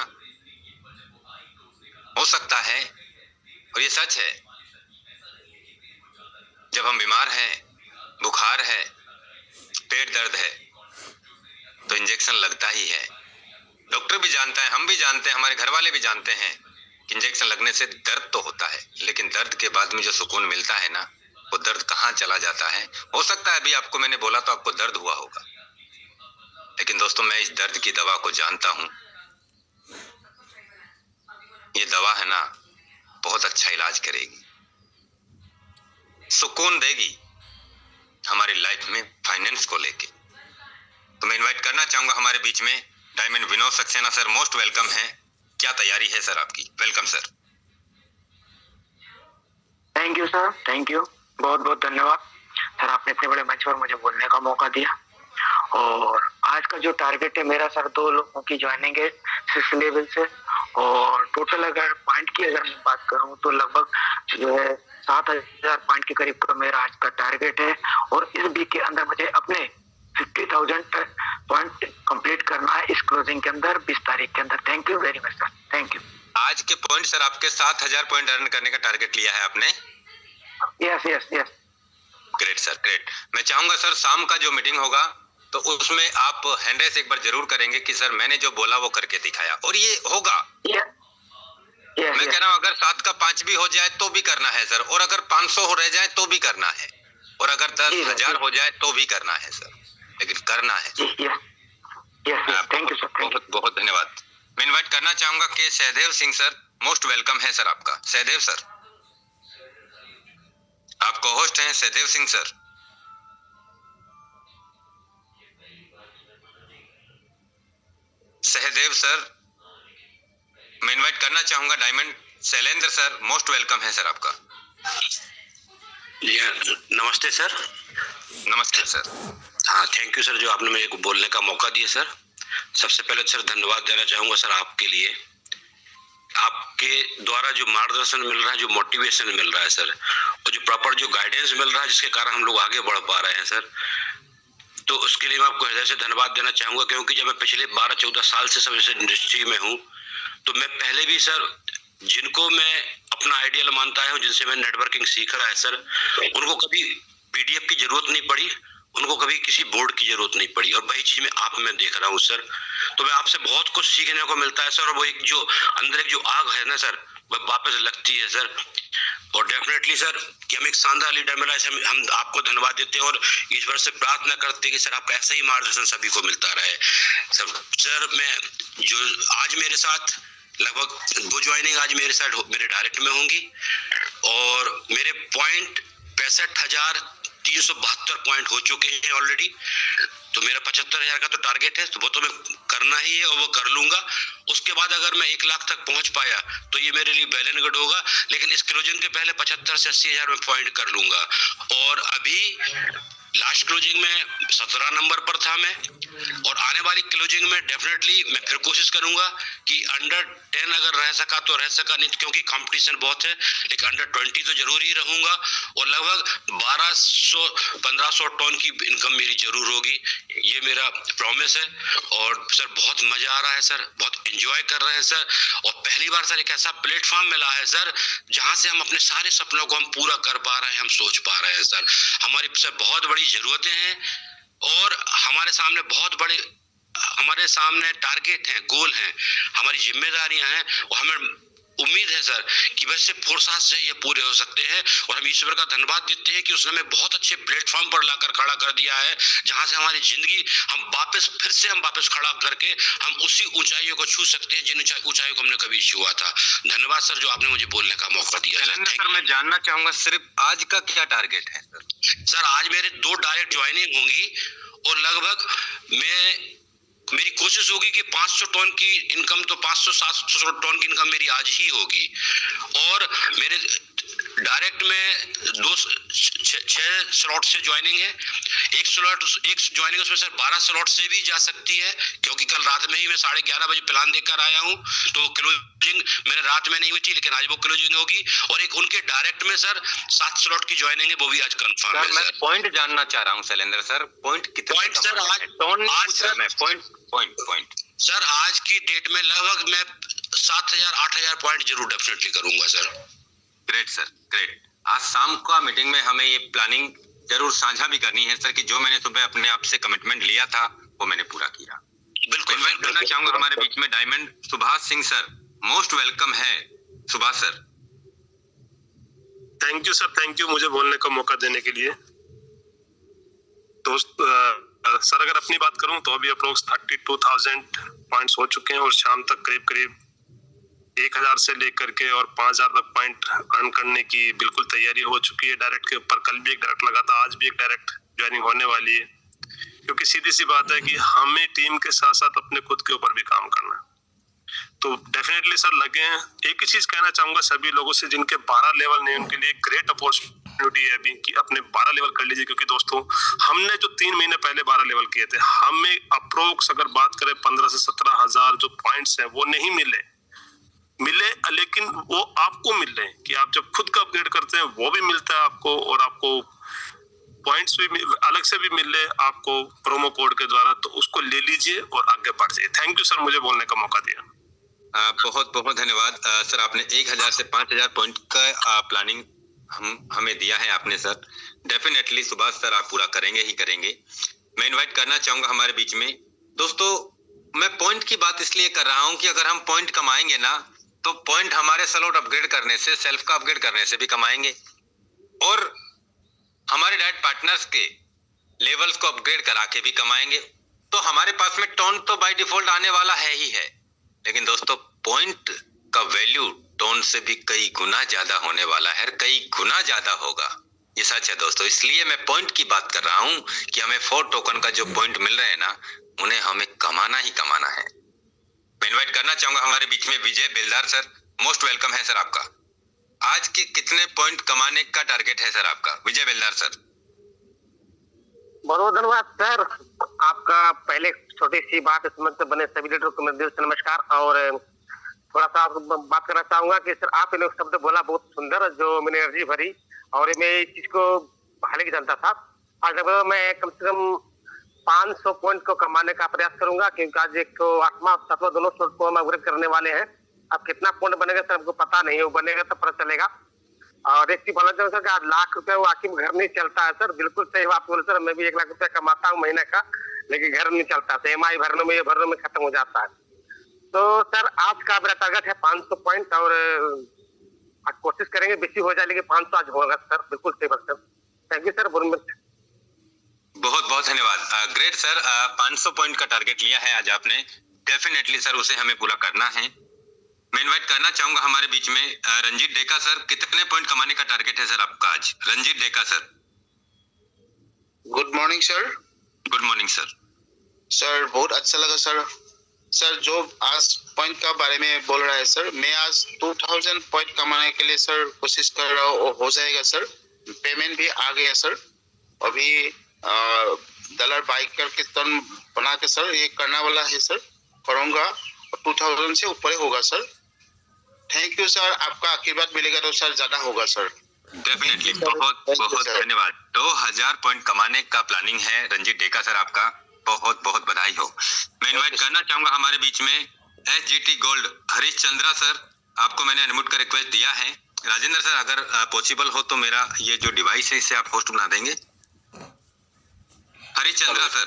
हो सकता है, और ये सच है, जब हम बीमार हैं, बुखार है, पेट दर्द है, तो इंजेक्शन लगता ही है। डॉक्टर भी जानता है, हम भी जानते हैं, हमारे घर वाले भी जानते हैं कि इंजेक्शन लगने से दर्द तो होता है, लेकिन दर्द के बाद में जो सुकून मिलता है ना, वो दर्द कहाँ चला जाता है। हो सकता है अभी आपको मैंने बोला तो आपको दर्द हुआ होगा, लेकिन दोस्तों मैं इस दर्द की दवा को जानता हूं। ये दवा है ना, बहुत अच्छा इलाज करेगी, सुकून देगी हमारी लाइफ में फाइनेंस को लेके। तो मैं इनवाइट करना चाहूंगा हमारे बीच में diamond Vinod Saxena sir, most welcome है। क्या तैयारी है सर आपकी? Welcome sir. Thank you sir, thank you, बहुत बहुत धन्यवाद सर, आपने इतने बड़े मंच पर मुझे बोलने का मौका दिया। और आज का जो टारगेट है मेरा सर, 2 लोगों की ज्वाइनिंग है 6 लेवल से, और टोटल अगर पॉइंट की अगर मैं बात करूं तो लगभग जो है 7,000 पॉइंट के करीब का मेरा आज का टारगेट है और इस वीक के अंदर मुझे अपने 50,000 पॉइंट कंप्लीट करना है इस क्लोजिंग के अंदर 20 तारीख के अंदर। Thank you very much sir, thank you. आज के पॉइंट सर आपके 7,000 पॉइंट अर्न करने का टारगेट लिया है आपने? Yes yes yes. Great sir, great. मैं चाहूंगा सर शाम का जो मीटिंग होगा तो उसमें आप हैंडरेस एक बार जरूर करेंगे कि सर मैंने जो बोला वो करके दिखाया, और ये होगा। मैं कह रहा हूँ अगर 7 का 5 भी हो जाए तो भी करना है सर, और अगर 500 हो रह जाए तो भी करना है, और अगर 10,000 हो जाए तो भी करना है सर, लेकिन करना है। थैंक यू सर, बहुत बहुत धन्यवाद। मैं इनवाइट करना चाहूंगा कि Sahdev Singh sir, most welcome है सर आपका। सहदेव सर, आप को होस्ट हैं सहदेव सिंह सर। सहदेव सर, मैं इनवाइट करना चाहूंगा diamond Shailendra sir, most welcome है सर आपका। नमस्ते सर। नमस्ते सर। हाँ, थैंक यू सर जो आपने मेरे को बोलने का मौका दिया सर। सबसे पहले सर धन्यवाद देना चाहूंगा सर आपके लिए, आपके द्वारा जो मार्गदर्शन मिल रहा है, जो मोटिवेशन मिल रहा है सर, और जो प्रॉपर जो गाइडेंस मिल रहा है जिसके कारण हम लोग आगे बढ़ पा रहे हैं सर, तो उसके लिए मैं आपको हृदय से धन्यवाद देना चाहूंगा। क्योंकि जब मैं पिछले 12-14 साल से सब इस इंडस्ट्री में हूँ, तो मैं पहले भी सर जिनको मैं अपना आइडियल मानता है, जिनसे मैं नेटवर्किंग सीख रहा है सर, उनको कभी पीडीएफ की जरूरत नहीं पड़ी, उनको कभी किसी बोर्ड की जरूरत नहीं पड़ी, और वही चीज मैं आप में देख रहा हूँ सर। तो मैं आपसे बहुत कुछ सीखने को मिलता है सर, और वो एक जो अंदर एक जो आग है ना सर, वह वापस लगती है सर। और डेफिनेटली सर कि हम एक शानदार लीडर मिला है, हम आपको धन्यवाद देते हैं और ईश्वर से प्रार्थना करते हैं कि सर आप ऐसा ही मार्गदर्शन सभी को मिलता रहे सर। मैं जो आज मेरे साथ लगभग 2 ज्वाइनिंग आज मेरे साथ मेरे डायरेक्ट में होंगी, और मेरे पॉइंट 65,372 पॉइंट हो चुके हैं ऑलरेडी। तो मेरा 75,000 का तो टारगेट है, तो वो तो मैं करना ही है और वो कर लूंगा। उसके बाद अगर मैं 1 लाख तक पहुंच पाया तो ये मेरे लिए वेल एंड गुड होगा, लेकिन इस क्लोजिंग के पहले 75 से 80,000 में पॉइंट कर लूंगा। और अभी लास्ट क्लोजिंग में 17 नंबर पर था मैं, और आने वाली क्लोजिंग में डेफिनेटली मैं फिर कोशिश करूंगा कि अंडर 10 अगर रह सका तो रह सका, नहीं क्योंकि कंपटीशन बहुत है, लेकिन अंडर 20 तो जरूर ही रहूंगा। और लगभग 1200-1500 टन की इनकम मेरी जरूर होगी, ये मेरा प्रॉमिस है। और सर बहुत मजा आ रहा है सर, बहुत एंजॉय कर रहे हैं सर, और पहली बार सर एक ऐसा प्लेटफॉर्म मिला है सर जहां से हम अपने सारे सपनों को हम पूरा कर पा रहे हैं, हम सोच पा रहे हैं सर। हमारी सर बहुत बड़ी जरूरतें हैं और हमारे सामने बहुत बड़े टारगेट हैं, गोल हैं, हमारी जिम्मेदारियां हैं, और हमें उम्मीद है सर कि बस से फोर्सास से ये पूरे हो सकते हैं। और हम ईश्वर का धन्यवाद देते हैं कि उसने हमें बहुत अच्छे प्लेटफॉर्म पर लाकर खड़ा कर दिया है, जहां से हमारी जिंदगी हम वापस खड़ा करके हम उसी ऊंचाइयों को छू सकते हैं जिन ऊंचाइयों को हमने कभी छुआ था। धन्यवाद सर जो आपने मुझे बोलने का मौका दिया सर। मैं जानना चाहूंगा सिर्फ आज का क्या टारगेट है सर? आज मेरे 2 डायरेक्ट ज्वाइनिंग होंगी, और लगभग मेरी कोशिश होगी कि 500 टन की इनकम, तो 500-700 टन की इनकम मेरी आज ही होगी। और मेरे डायरेक्ट में 6 स्लॉट से ज्वाइनिंग है, एक ज्वाइनिंग उसमें सर 12 स्लॉट से भी जा सकती है, क्योंकि कल रात में ही मैं 11:30 बजे प्लान देकर आया हूं, तो क्लोजिंग मैंने रात में नहीं हुई थी, लेकिन आज वो क्लोजिंग होगी। और एक उनके डायरेक्ट में सर 7 स्लॉट की ज्वाइनिंग है, वो भी आज कंफर्म है। मैं पॉइंट जानना चाह रहा हूं शैलेंद्र सर, पॉइंट कितने? पॉइंट सर पॉइंट सर आज की डेट में लगभग मैं 7,000-8,000 पॉइंट जरूर डेफिनेटली करूंगा सर। Great sir, great. आज शाम का मीटिंग में हमें ये प्लानिंग जरूर साझा भी करनी है सर, कि जो मैंने सुबह अपने आप से कमिटमेंट लिया था वो मैंने पूरा किया। बिल्कुल। इन्वाइट करना चाहूंगा हमारे बीच में diamond Subhash Singh sir, most welcome है Subhash sir. Thank you sir, thank you मुझे बोलने का मौका देने के लिए। दोस्त सर अगर अपनी बात करूं तो अभी अप्रोक्स 32,000 पॉइंट्स हो चुके हैं, और शाम तक करीब 1,000 से लेकर के और 5,000 तक पॉइंट अर्न करने की बिल्कुल तैयारी हो चुकी है। डायरेक्ट के ऊपर कल भी एक डायरेक्ट लगा था, आज भी एक डायरेक्ट ज्वाइनिंग होने वाली है, क्योंकि सीधी सी बात है कि हमें टीम के साथ साथ अपने खुद के ऊपर भी काम करना है। तो डेफिनेटली सर लगे हैं। एक ही चीज कहना चाहूंगा सभी लोगों से जिनके 12 लेवल नहीं, उनके लिए ग्रेट अपॉर्चुनिटी है अभी कि अपने 12 लेवल कर लीजिए, क्योंकि दोस्तों हमने जो 3 महीने पहले 12 लेवल किए थे, हमें अप्रोक्स अगर बात करें 15 से 17 हजार जो पॉइंट्स है वो नहीं मिले लेकिन वो आपको मिल रहे हैं कि आप जब खुद का अपग्रेड करते हैं वो भी मिलता है आपको, और आपको पॉइंट्स भी अलग से भी मिल रहे हैं आपको प्रोमो कोड के द्वारा, तो उसको ले लीजिए और आगे बढ़ जाइए। थैंक यू सर, मुझे बोलने का मौका दिया। बहुत बहुत धन्यवाद सर, आपने 1000 से 5000 पॉइंट का प्लानिंग हमें दिया है आपने सर। डेफिनेटली सुभाष सर आप पूरा करेंगे ही करेंगे। मैं इनवाइट करना चाहूंगा हमारे बीच में दोस्तों। मैं पॉइंट की बात इसलिए कर रहा हूं कि अगर हम पॉइंट कमाएंगे ना, तो पॉइंट हमारे स्लॉट अपग्रेड करने से, सेल्फ का अपग्रेड करने से भी कमाएंगे, और हमारे डायरेक्ट पार्टनर्स के लेवल्स को अपग्रेड करा के भी कमाएंगे। तो हमारे पास में टोन तो बाय डिफॉल्ट आने वाला है ही है, लेकिन दोस्तों पॉइंट का वैल्यू टोन से भी कई गुना ज्यादा होने वाला है, कई गुना ज्यादा होगा। ये सच है दोस्तों, इसलिए मैं पॉइंट की बात कर रहा हूं कि हमें 4 टोकन का जो पॉइंट मिल रहे हैं ना, उन्हें हमें कमाना ही कमाना है। मैं इनवाइट करना चाहूंगा हमारे बीच में विजय बेलदार सर। मोस्ट वेलकम है सर आपका। आज के कितने पॉइंट कमाने का टारगेट है सर आपका, विजय बेलदार सर? बहुत धन्यवाद सर आपका। पहले छोटी सी बात, इस मंच में बने सभी लीडरों को मेरे दिल से नमस्कार। और थोड़ा सा आपको बात करना चाहूंगा कि सर आप इन्हें शब्द बोला बहुत सुंदर, जो मैंने एनर्जी भरी, और मैं इस चीज को हालांकि जानता था। आज लगभग मैं कम से कम 500 पॉइंट को कमाने का प्रयास करूंगा, क्योंकि आज एक तो 8वां 7वां दोनों स्लॉट को हम अपग्रेड करने वाले हैं। अब कितना पॉइंट बनेगा सर हमको पता नहीं है, वो बनेगा तो पता चलेगा। और एक चीज बोलना चाहूँ सर, आज ₹1,00,000 वाकई घर नहीं चलता है सर। बिल्कुल सही बात बोले सर, मैं भी ₹1,00,000 कमाता हूँ महीने का, लेकिन घर नहीं चलता है। EMI भरने में, ये भरने में खत्म हो जाता है। तो सर आज का मेरा टारगेट है 500 पॉइंट, और आज कोशिश करेंगे बेसी हो जाए, लेकिन 500 आज होगा सर। बिल्कुल सही बात सर। Thank you sir. बहुत बहुत धन्यवाद। ग्रेट सर, 500 पॉइंट का टारगेट लिया है आज आपने। डेफिनेटली सर उसे हमें पूरा करना है। मैं इनवाइट करना चाहूंगा हमारे बीच में रंजीत डेका सर। कितने पॉइंट कमाने का टारगेट है सर आपका आज, Ranjit Deka sir? Good morning sir. Good morning sir. Sir बहुत अच्छा लगा सर। सर जो आज पॉइंट का बारे में बोल रहा है सर, मैं आज 2000 पॉइंट कमाने के लिए सर कोशिश कर रहा हूँ, हो जाएगा सर। पेमेंट भी आ गया सर। अभी डॉलर बाई करके टर्न बना के सर ये करने वाला है सर, करूँगा, और 2000 से ऊपर होगा सर। थैंक यू सर, आपका आशीर्वाद मिलेगा तो सर ज्यादा होगा सर। डेफिनेटली बहुत बहुत धन्यवाद। 2000 पॉइंट कमाने का प्लानिंग है रंजीत डेका सर आपका, बहुत बहुत बधाई हो। मैं इनवाइट करना चाहूंगा हमारे बीच में SGT gold Harish Chandra sir. आपको मैंने अनम्यूट का रिक्वेस्ट दिया है। राजेंद्र सर अगर पॉसिबल हो तो मेरा ये जो डिवाइस है इसे आप होस्ट बना देंगे। Harish Chandra sir,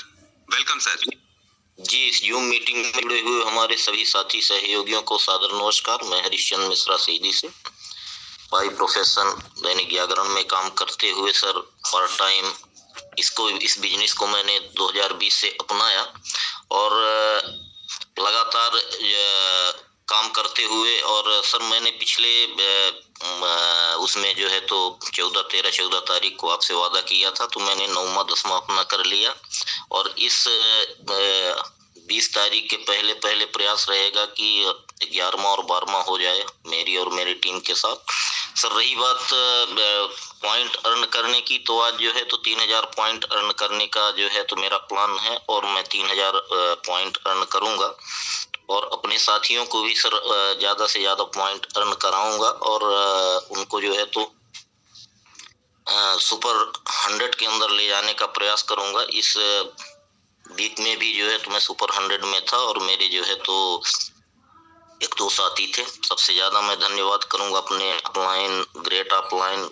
welcome sir. जी, इस जूम मीटिंग में जुड़े हुए हमारे सभी साथी सहयोगियों को सादर नमस्कार। मैं हरीशचंद्र मिश्रा सीधी से बाई प्रोफेशन दैनिक जागरण में काम करते हुए सर पार्ट टाइम इस बिजनेस को मैंने 2020 से अपनाया, और लगातार काम करते हुए, और सर मैंने पिछले उसमें जो है तो 14 तारीख को आपसे वादा किया था, तो मैंने 9वां 10वां अपना कर लिया, और इस 20 तारीख के पहले प्रयास रहेगा कि 11वां और 12वां हो जाए मेरी और मेरी टीम के साथ। सर रही बात पॉइंट अर्न करने की, तो आज जो है तो 3000 पॉइंट अर्न करने का जो है तो मेरा प्लान है, और मैं 3000 पॉइंट अर्न करूंगा, और अपने साथियों को भी सर ज्यादा से ज्यादा पॉइंट अर्न कराऊंगा, और उनको जो है तो सुपर 100 के अंदर ले जाने का प्रयास करूंगा। इस वीक में भी जो है तो मैं सुपर 100 में था, और मेरे जो है तो 1-2 साथी थे। सबसे ज्यादा मैं धन्यवाद करूंगा अपने अपलाइन, ग्रेट अपलाइन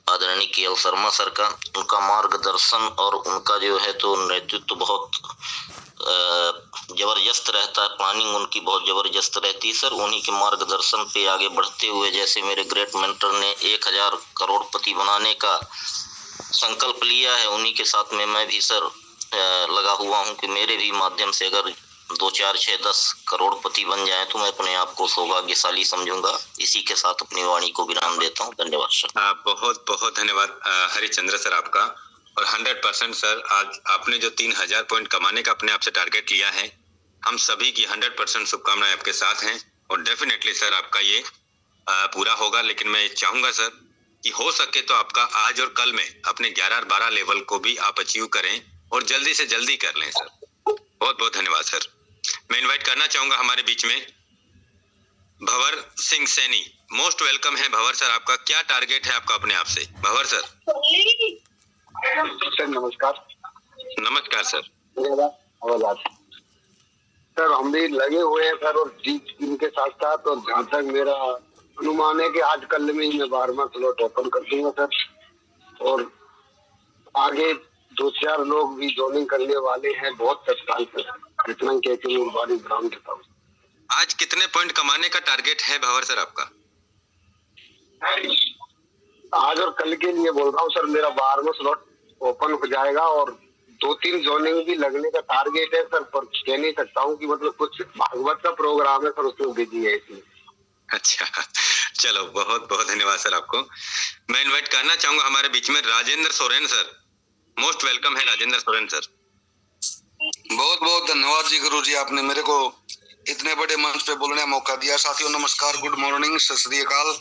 आदरणीय KL शर्मा सर का। उनका मार्गदर्शन और उनका जो है तो नेतृत्व बहुत जबरदस्त रहता है, प्लानिंग उनकी बहुत जबरदस्त रहती है सर। उन्हीं के मार्गदर्शन पे आगे बढ़ते हुए, जैसे मेरे ग्रेट मेंटर ने 1000 करोड़पति बनाने का संकल्प लिया है, उन्हीं के साथ में मैं भी सर लगा हुआ हूं कि मेरे भी माध्यम से अगर 2, 4, 6, 10 करोड़पति बन जाए तो मैं अपने आप को सौभाग्यशाली समझूंगा। इसी के साथ अपनी वाणी को विराम देता हूं। धन्यवाद सर। बहुत बहुत धन्यवाद हरिचंद्र सर आपका। और 100% सर आज आपने जो 3000 पॉइंट कमाने का अपने आप से टारगेट लिया है, हम सभी की 100% शुभकामनाएं आपके साथ हैं, और डेफिनेटली सर आपका ये पूरा होगा। लेकिन मैं चाहूंगा सर कि हो सके तो आपका आज और कल में अपने 11 और 12 लेवल को भी आप अचीव करें, और जल्दी से जल्दी कर लें सर। बहुत बहुत धन्यवाद सर। मैं इनवाइट करना चाहूंगा हमारे बीच में भंवर सिंह सैनी, मोस्ट वेलकम है भंवर सर। आपका क्या टारगेट है आपका अपने आप से, भंवर सर? सर नमस्कार। नमस्कार सर। सर हम भी लगे हुए हैं सर, और इनके साथ साथ, और जहाँ तक मेरा अनुमान है कि आज कल में ही मैं 12वां स्लॉट ओपन कर दूंगा सर, और आगे 2-4 लोग भी ज्वाइनिंग करने वाले हैं बहुत तत्काल सर। इतना ही कह के मैं बारी ग्राउंड देता हूँ। आज कितने पॉइंट कमाने का टारगेट है भंवर सर आपका? आज और कल के लिए बोल रहा हूँ सर, मेरा 12वां स्लॉट ओपन हो जाएगा और 2-3 ज्वाइनिंग भी लगने का टारगेट है सर, पर कह नहीं सकता हूँ कि मतलब कुछ भागवत का प्रोग्राम है सर, उसमें बिजी है इसलिए। अच्छा, चलो बहुत बहुत धन्यवाद सर आपको। मैं इनवाइट करना चाहूंगा हमारे बीच में Rajendra Soren sir. Most welcome है राजेंद्र सोरेन सर। बहुत बहुत धन्यवाद जी गुरु जी, आपने मेरे को इतने बड़े मंच पे बोलने का मौका दिया। साथियों नमस्कार, गुड मॉर्निंग, सत श्री अकाल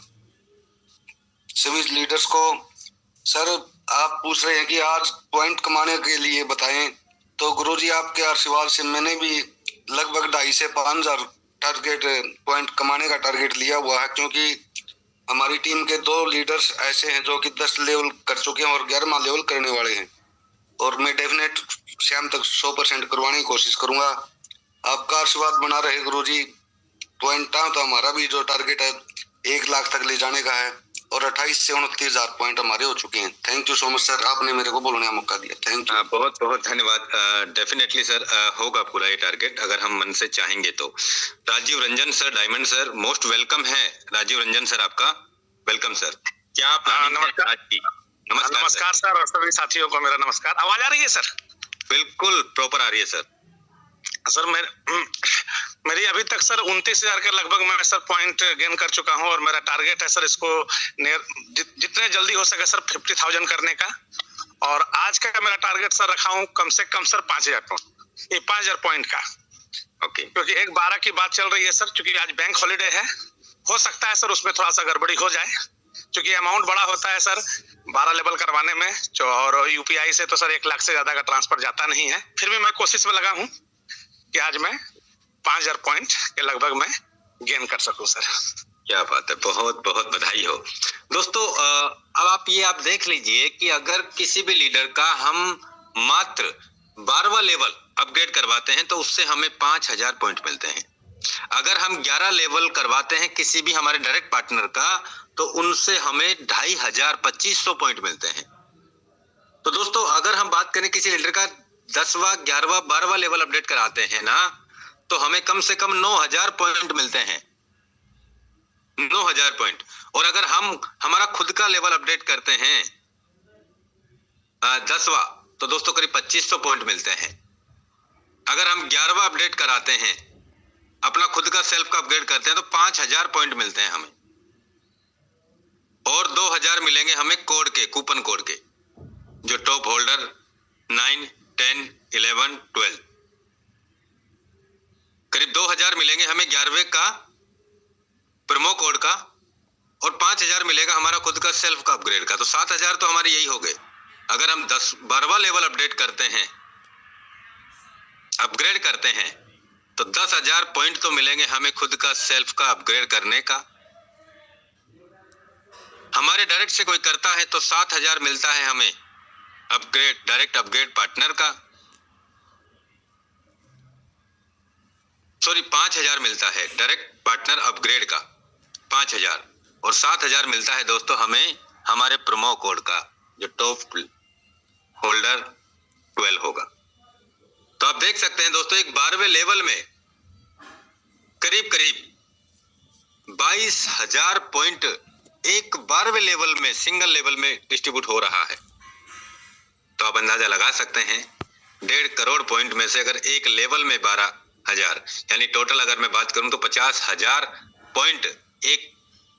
सभी लीडर्स को। सर आप पूछ रहे हैं कि आज पॉइंट कमाने के लिए बताएं, तो गुरु जी आपके आशीर्वाद से मैंने भी लगभग 2,500 से 5,000 टारगेट पॉइंट कमाने का टारगेट लिया हुआ है, क्योंकि हमारी टीम के 2 लीडर्स ऐसे हैं जो कि 10 लेवल कर चुके हैं और 11वां लेवल करने वाले हैं, और मैं डेफिनेट शाम तक 100% करवाने की कोशिश करूंगा। आपका आशीर्वाद बना रहे गुरुजी। पॉइंट तो हमारा भी जो टारगेट है 1 लाख तक ले जाने का है, और 28 से 29,000 पॉइंट हमारे हो चुके हैं। Thank you so much sir, आपने मेरे को बोलने का मौका दिया। Thank you. बहुत बहुत धन्यवाद। डेफिनेटली सर होगा पूरा ये टारगेट अगर हम मन से चाहेंगे तो। Rajiv Ranjan sir, diamond sir, most welcome है राजीव रंजन सर आपका। Welcome sir. क्या आप नमस्कार नमस्कार सर, और सभी साथियों को मेरा नमस्कार। आवाज आ रही है सर? बिल्कुल प्रॉपर आ रही है सर। सर मेरी अभी तक सर 29,000 के लगभग मैं सर पॉइंट गेन कर चुका हूं, और मेरा टारगेट है सर इसको जितने जल्दी हो सके सर 50,000 करने का। और आज का मेरा टारगेट सर रखा हूं कम से कम सर 5,000 पॉइंट, ये 5,000 पॉइंट का। ओके। क्योंकि 1/12 की बात चल रही है सर, क्योंकि आज बैंक हॉलीडे है, हो सकता है सर उसमें थोड़ा सा गड़बड़ी हो जाए, क्योंकि अमाउंट बड़ा होता है सर 12 लेवल करवाने में, और यूपीआई से तो सर 1 लाख से ज्यादा का ट्रांसफर जाता नहीं है। फिर भी मैं कोशिश में लगा हूं कि आज मैं 5,000 पॉइंट के लगभग मैं गेन कर सकूं सर। क्या बात है, बहुत बहुत बधाई हो दोस्तों। अब आप देख लीजिए कि अगर किसी भी लीडर का हम मात्र 12वां लेवल अपग्रेड करवाते हैं तो उससे हमें 5,000 पॉइंट मिलते हैं। अगर हम 11 लेवल करवाते हैं किसी भी हमारे डायरेक्ट पार्टनर का तो उनसे हमें 2,500 2,500 पॉइंट मिलते हैं। तो दोस्तों अगर हम बात करें किसी लीडर का 10वां 11वां 12वां लेवल अपडेट कराते हैं ना, तो हमें कम से कम 9,000 पॉइंट मिलते हैं, 9,000 पॉइंट। और अगर हम हमारा खुद का लेवल अपडेट करते हैं 10वां, तो दोस्तों करीब 2,500 पॉइंट मिलते हैं। अगर हम 11वां अपडेट कराते हैं, अपना खुद का सेल्फ का अपग्रेड करते हैं, तो 5,000 पॉइंट मिलते हैं हमें, और 2,000 मिलेंगे हमें कोड के, कूपन कोड के, जो टॉप होल्डर 9, 10, 11, 12, करीब 2,000 मिलेंगे हमें 11वें का प्रोमो कोड का, और 5,000 मिलेगा हमारा खुद का सेल्फ का अपग्रेड का। तो 7,000 तो हमारे यही हो गए। अगर हम 12वां लेवल अपडेट करते हैं, अपग्रेड करते हैं, तो 10,000 पॉइंट तो मिलेंगे हमें खुद का सेल्फ का अपग्रेड करने का। हमारे डायरेक्ट से कोई करता है तो 7,000 मिलता है हमें अपग्रेड, डायरेक्ट अपग्रेड पार्टनर का, सॉरी 5,000 मिलता है डायरेक्ट पार्टनर अपग्रेड का 5,000, और 7,000 मिलता है दोस्तों हमें हमारे प्रोमो कोड का, जो टॉप होल्डर 12 होगा। तो आप देख सकते हैं दोस्तों एक 12वें लेवल में करीब करीब 22,000 पॉइंट एक 12वें लेवल में सिंगल लेवल में डिस्ट्रीब्यूट हो रहा है। तो आप अंदाजा लगा सकते हैं 1.5 करोड़ पॉइंट में से अगर एक लेवल में 12,000, यानी टोटल अगर मैं बात करूं तो 50,000 पॉइंट एक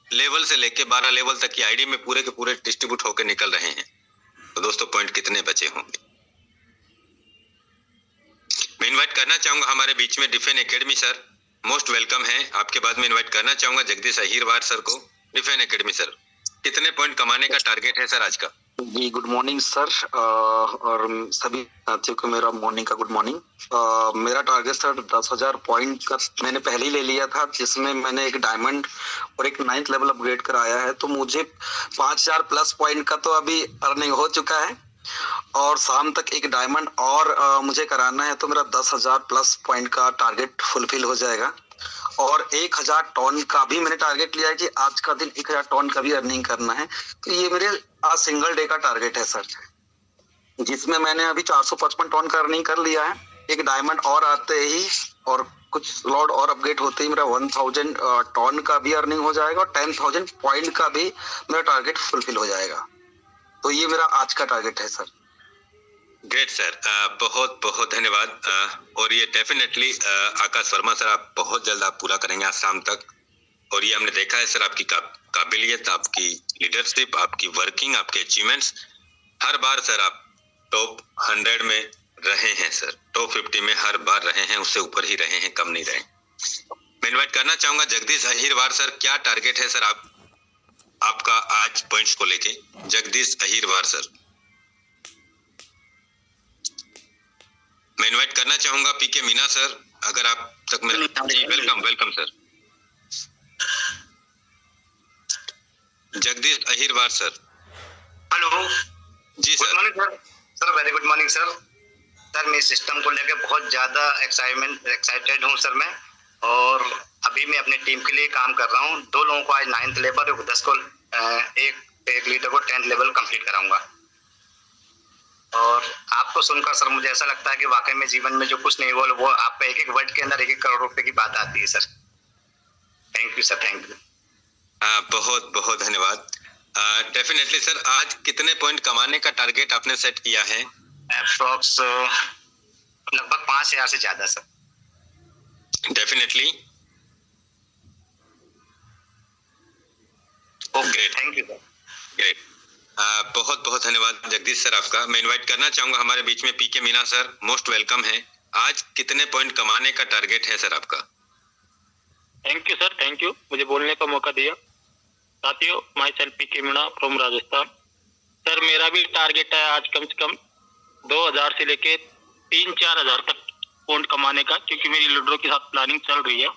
लेवल से लेके 12 लेवल तक की आईडी में पूरे के पूरे डिस्ट्रीब्यूट होकर निकल रहे हैं। तो दोस्तों पॉइंट कितने बचे होंगे। मैं इनवाइट करना चाहूंगा हमारे बीच में डिफेन एकेडमी सर, मोस्ट वेलकम है। आपके बाद में इनवाइट करना चाहूंगा जगदीश अहीरवार सर को। डिफेन एकेडमी सर, कितने पॉइंट कमाने का टारगेट है सर आज का? जी गुड मॉर्निंग सर, और सभी साथियों को मेरा मॉर्निंग का गुड मॉर्निंग। मेरा टारगेट सर 10,000 पॉइंट का मैंने पहले ही ले लिया था, जिसमें मैंने एक डायमंड और एक 9th लेवल अपग्रेड कराया है, तो मुझे 5,000 प्लस पॉइंट का तो अभी अर्निंग हो चुका है और शाम तक एक डायमंड और मुझे कराना है, तो मेरा 10,000 प्लस पॉइंट का टारगेट फुलफिल हो जाएगा। और 1,000 टन का भी मैंने टारगेट लिया है कि आज का दिन 1,000 टन का भी अर्निंग करना है, तो ये मेरे आज सिंगल डे का टारगेट है सर, जिसमें मैंने अभी 455 टन का अर्निंग कर लिया है। एक डायमंड और आते ही और कुछ स्लॉट और अपग्रेड होते ही मेरा 1,000 टन का भी अर्निंग हो जाएगा और 10,000 पॉइंट का भी मेरा टारगेट फुलफिल हो जाएगा। तो ये मेरा आज का टारगेट है सर। ग्रेट सर, बहुत बहुत धन्यवाद। और ये डेफिनेटली आकाश वर्मा सर, आप बहुत जल्द आप पूरा करेंगे आज शाम तक। और ये हमने देखा है सर, आपकी काबिलियत, आपकी लीडरशिप, आपकी वर्किंग, आपके अचीवमेंट्स, हर बार सर आप टॉप 100 में रहे हैं सर, टॉप 50 में हर बार रहे हैं, उससे ऊपर ही रहे हैं, कम नहीं रहे। मैं इनवाइट करना चाहूंगा जगदीश अहिरवार सर, क्या टारगेट है सर आपका आज पॉइंट्स को लेके? जगदीश अहिरवार सर, मैं इनवाइट करना चाहूंगा पीके मीना सर, अगर आप तक में जी welcome sir. Jagdish Ahirwar sir, hello जी good sir. Morning sir. Sir very good morning sir. Sir मैं इस सिस्टम को लेकर बहुत ज़्यादा एक्साइटेड हूँ सर मैं, और अभी मैं अपनी टीम के लिए काम कर रहा हूँ। 2 लोगों को आज 9th लेवल और 10 को एक लीडर को 10th लेवल कंप्लीट कराऊंगा। और आपको सुनकर सर मुझे ऐसा लगता है कि वाकई में जीवन में जो कुछ नहीं वो आपका एक वर्ड के अंदर 1-1 करोड़ रुपए की बात आती है sir. Thank you sir, thank you. बहुत बहुत धन्यवाद। डेफिनेटली सर, आज कितने पॉइंट कमाने का टारगेट आपने सेट किया है? अप्रॉक्स लगभग 5,000 से ज्यादा sir. Definitely okay, thank you sir. Great. बहुत बहुत धन्यवाद जगदीश सर आपका। मैं इनवाइट करना चाहूंगा हमारे बीच में पीके मीना सर, मोस्ट वेलकम है। आज कितने पॉइंट कमाने का टारगेट है सर आपका? Thank you sir, thank you मुझे बोलने का मौका दिया। साथियों, myself PK Meena from Rajasthan. Sir मेरा भी टारगेट है आज कम से कम 2,000 से लेके 3-4 हज़ार तक पॉइंट कमाने का, क्योंकि मेरी लूडो के साथ प्लानिंग चल रही है।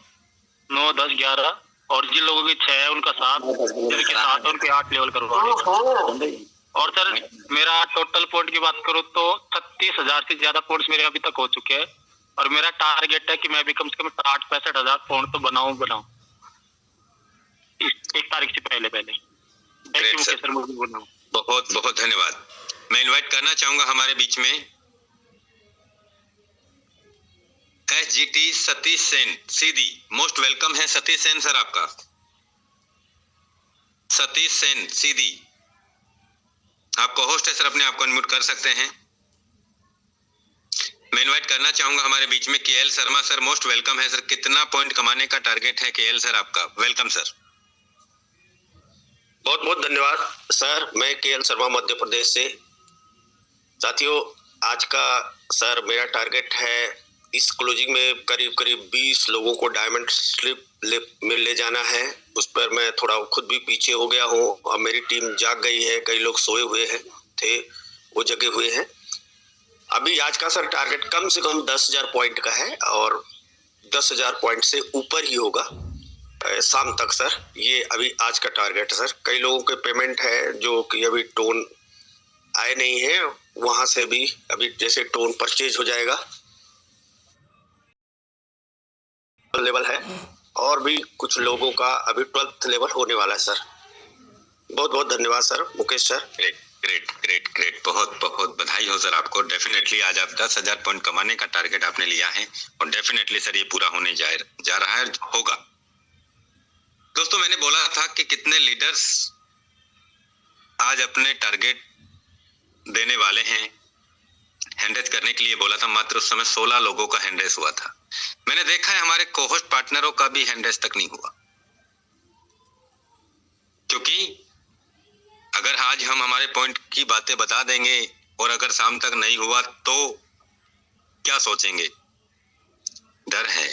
9, 10, 11 और जिन लोगों की 6 है उनका 7, जिनके 7 है उनके 8 लेवल करवाने। और सर मेरा टोटल पॉइंट की बात करूँ तो 36,000 से ज्यादा पॉइंट्स मेरे अभी तक हो चुके हैं, और मेरा टारगेट है कि मैं अभी कम से कम 60-65 हज़ार पॉइंट तो बनाऊं 1 तारीख से पहले। थैंक यू सर, मुझे बोलना। बहुत बहुत धन्यवाद। मैं इनवाइट करना चाहूंगा हमारे बीच में SGT सतीश सेन सीधी, मोस्ट वेलकम है सतीश सेन सर आपका। सतीश सेन सीधी, आपको होस्ट है सर, अपने आप को अनम्यूट कर सकते हैं। मैं इनवाइट करना चाहूंगा हमारे बीच में KL Sharma sir, most welcome है सर। कितना पॉइंट कमाने का टारगेट है KL सर आपका? Welcome sir. बहुत बहुत धन्यवाद सर। मैं KL शर्मा मध्य प्रदेश से। साथियों, आज का सर मेरा टारगेट है इस क्लोजिंग में करीब 20 लोगों को डायमंड स्लिप में ले जाना है। उस पर मैं थोड़ा खुद भी पीछे हो गया हूँ। अब मेरी टीम जाग गई है, कई लोग सोए हुए थे, वो जगे हुए हैं। अभी आज का सर टारगेट कम से कम 10,000 पॉइंट का है, और 10,000 पॉइंट से ऊपर ही होगा शाम तक सर। ये अभी आज का टारगेट है सर। कई लोगों के पेमेंट है जो कि अभी टोन आए नहीं है, वहां से भी अभी जैसे टोन परचेज हो जाएगा लेवल है, और भी कुछ लोगों का अभी 12th लेवल होने वाला है सर। बहुत बहुत धन्यवाद sir. Mukesh sir. Great great great great, बहुत बहुत बधाई हो सर आपको। डेफिनेटली आज आप 10,000 पॉइंट कमाने का टारगेट आपने लिया है, और डेफिनेटली सर ये पूरा होने जा रहा है, होगा। दोस्तों, मैंने बोला था कि कितने लीडर्स आज अपने टारगेट देने वाले हैं, हैंडरेस करने के लिए बोला था। मात्र उस समय 16 लोगों का हैंडरेस हुआ था। मैंने देखा है हमारे कोहोस्ट पार्टनरों का भी हैंडरेस तक नहीं हुआ, क्योंकि अगर आज हम हमारे पॉइंट की बातें बता देंगे और अगर शाम तक नहीं हुआ तो क्या सोचेंगे? डर है,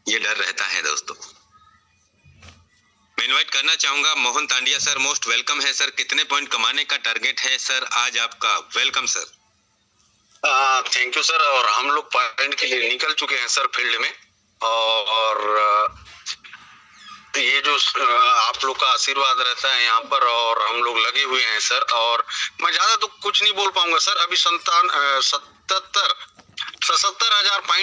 ये डर रहता है दोस्तों। मैं इनवाइट करना चाहूंगा मोहन तांडिया सर, मोस्ट वेलकम है सर। कितने पॉइंट कमाने का टारगेट है सर आज आपका? Welcome sir. Thank you sir. और हम लोग पॉइंट के लिए निकल चुके हैं सर फील्ड में, और ये जो आप लोग का आशीर्वाद रहता है यहाँ पर, और हम लोग लगे हुए हैं सर। और मैं ज्यादा तो कुछ नहीं बोल पाऊंगा सर। अभी 77,000 पॉइंट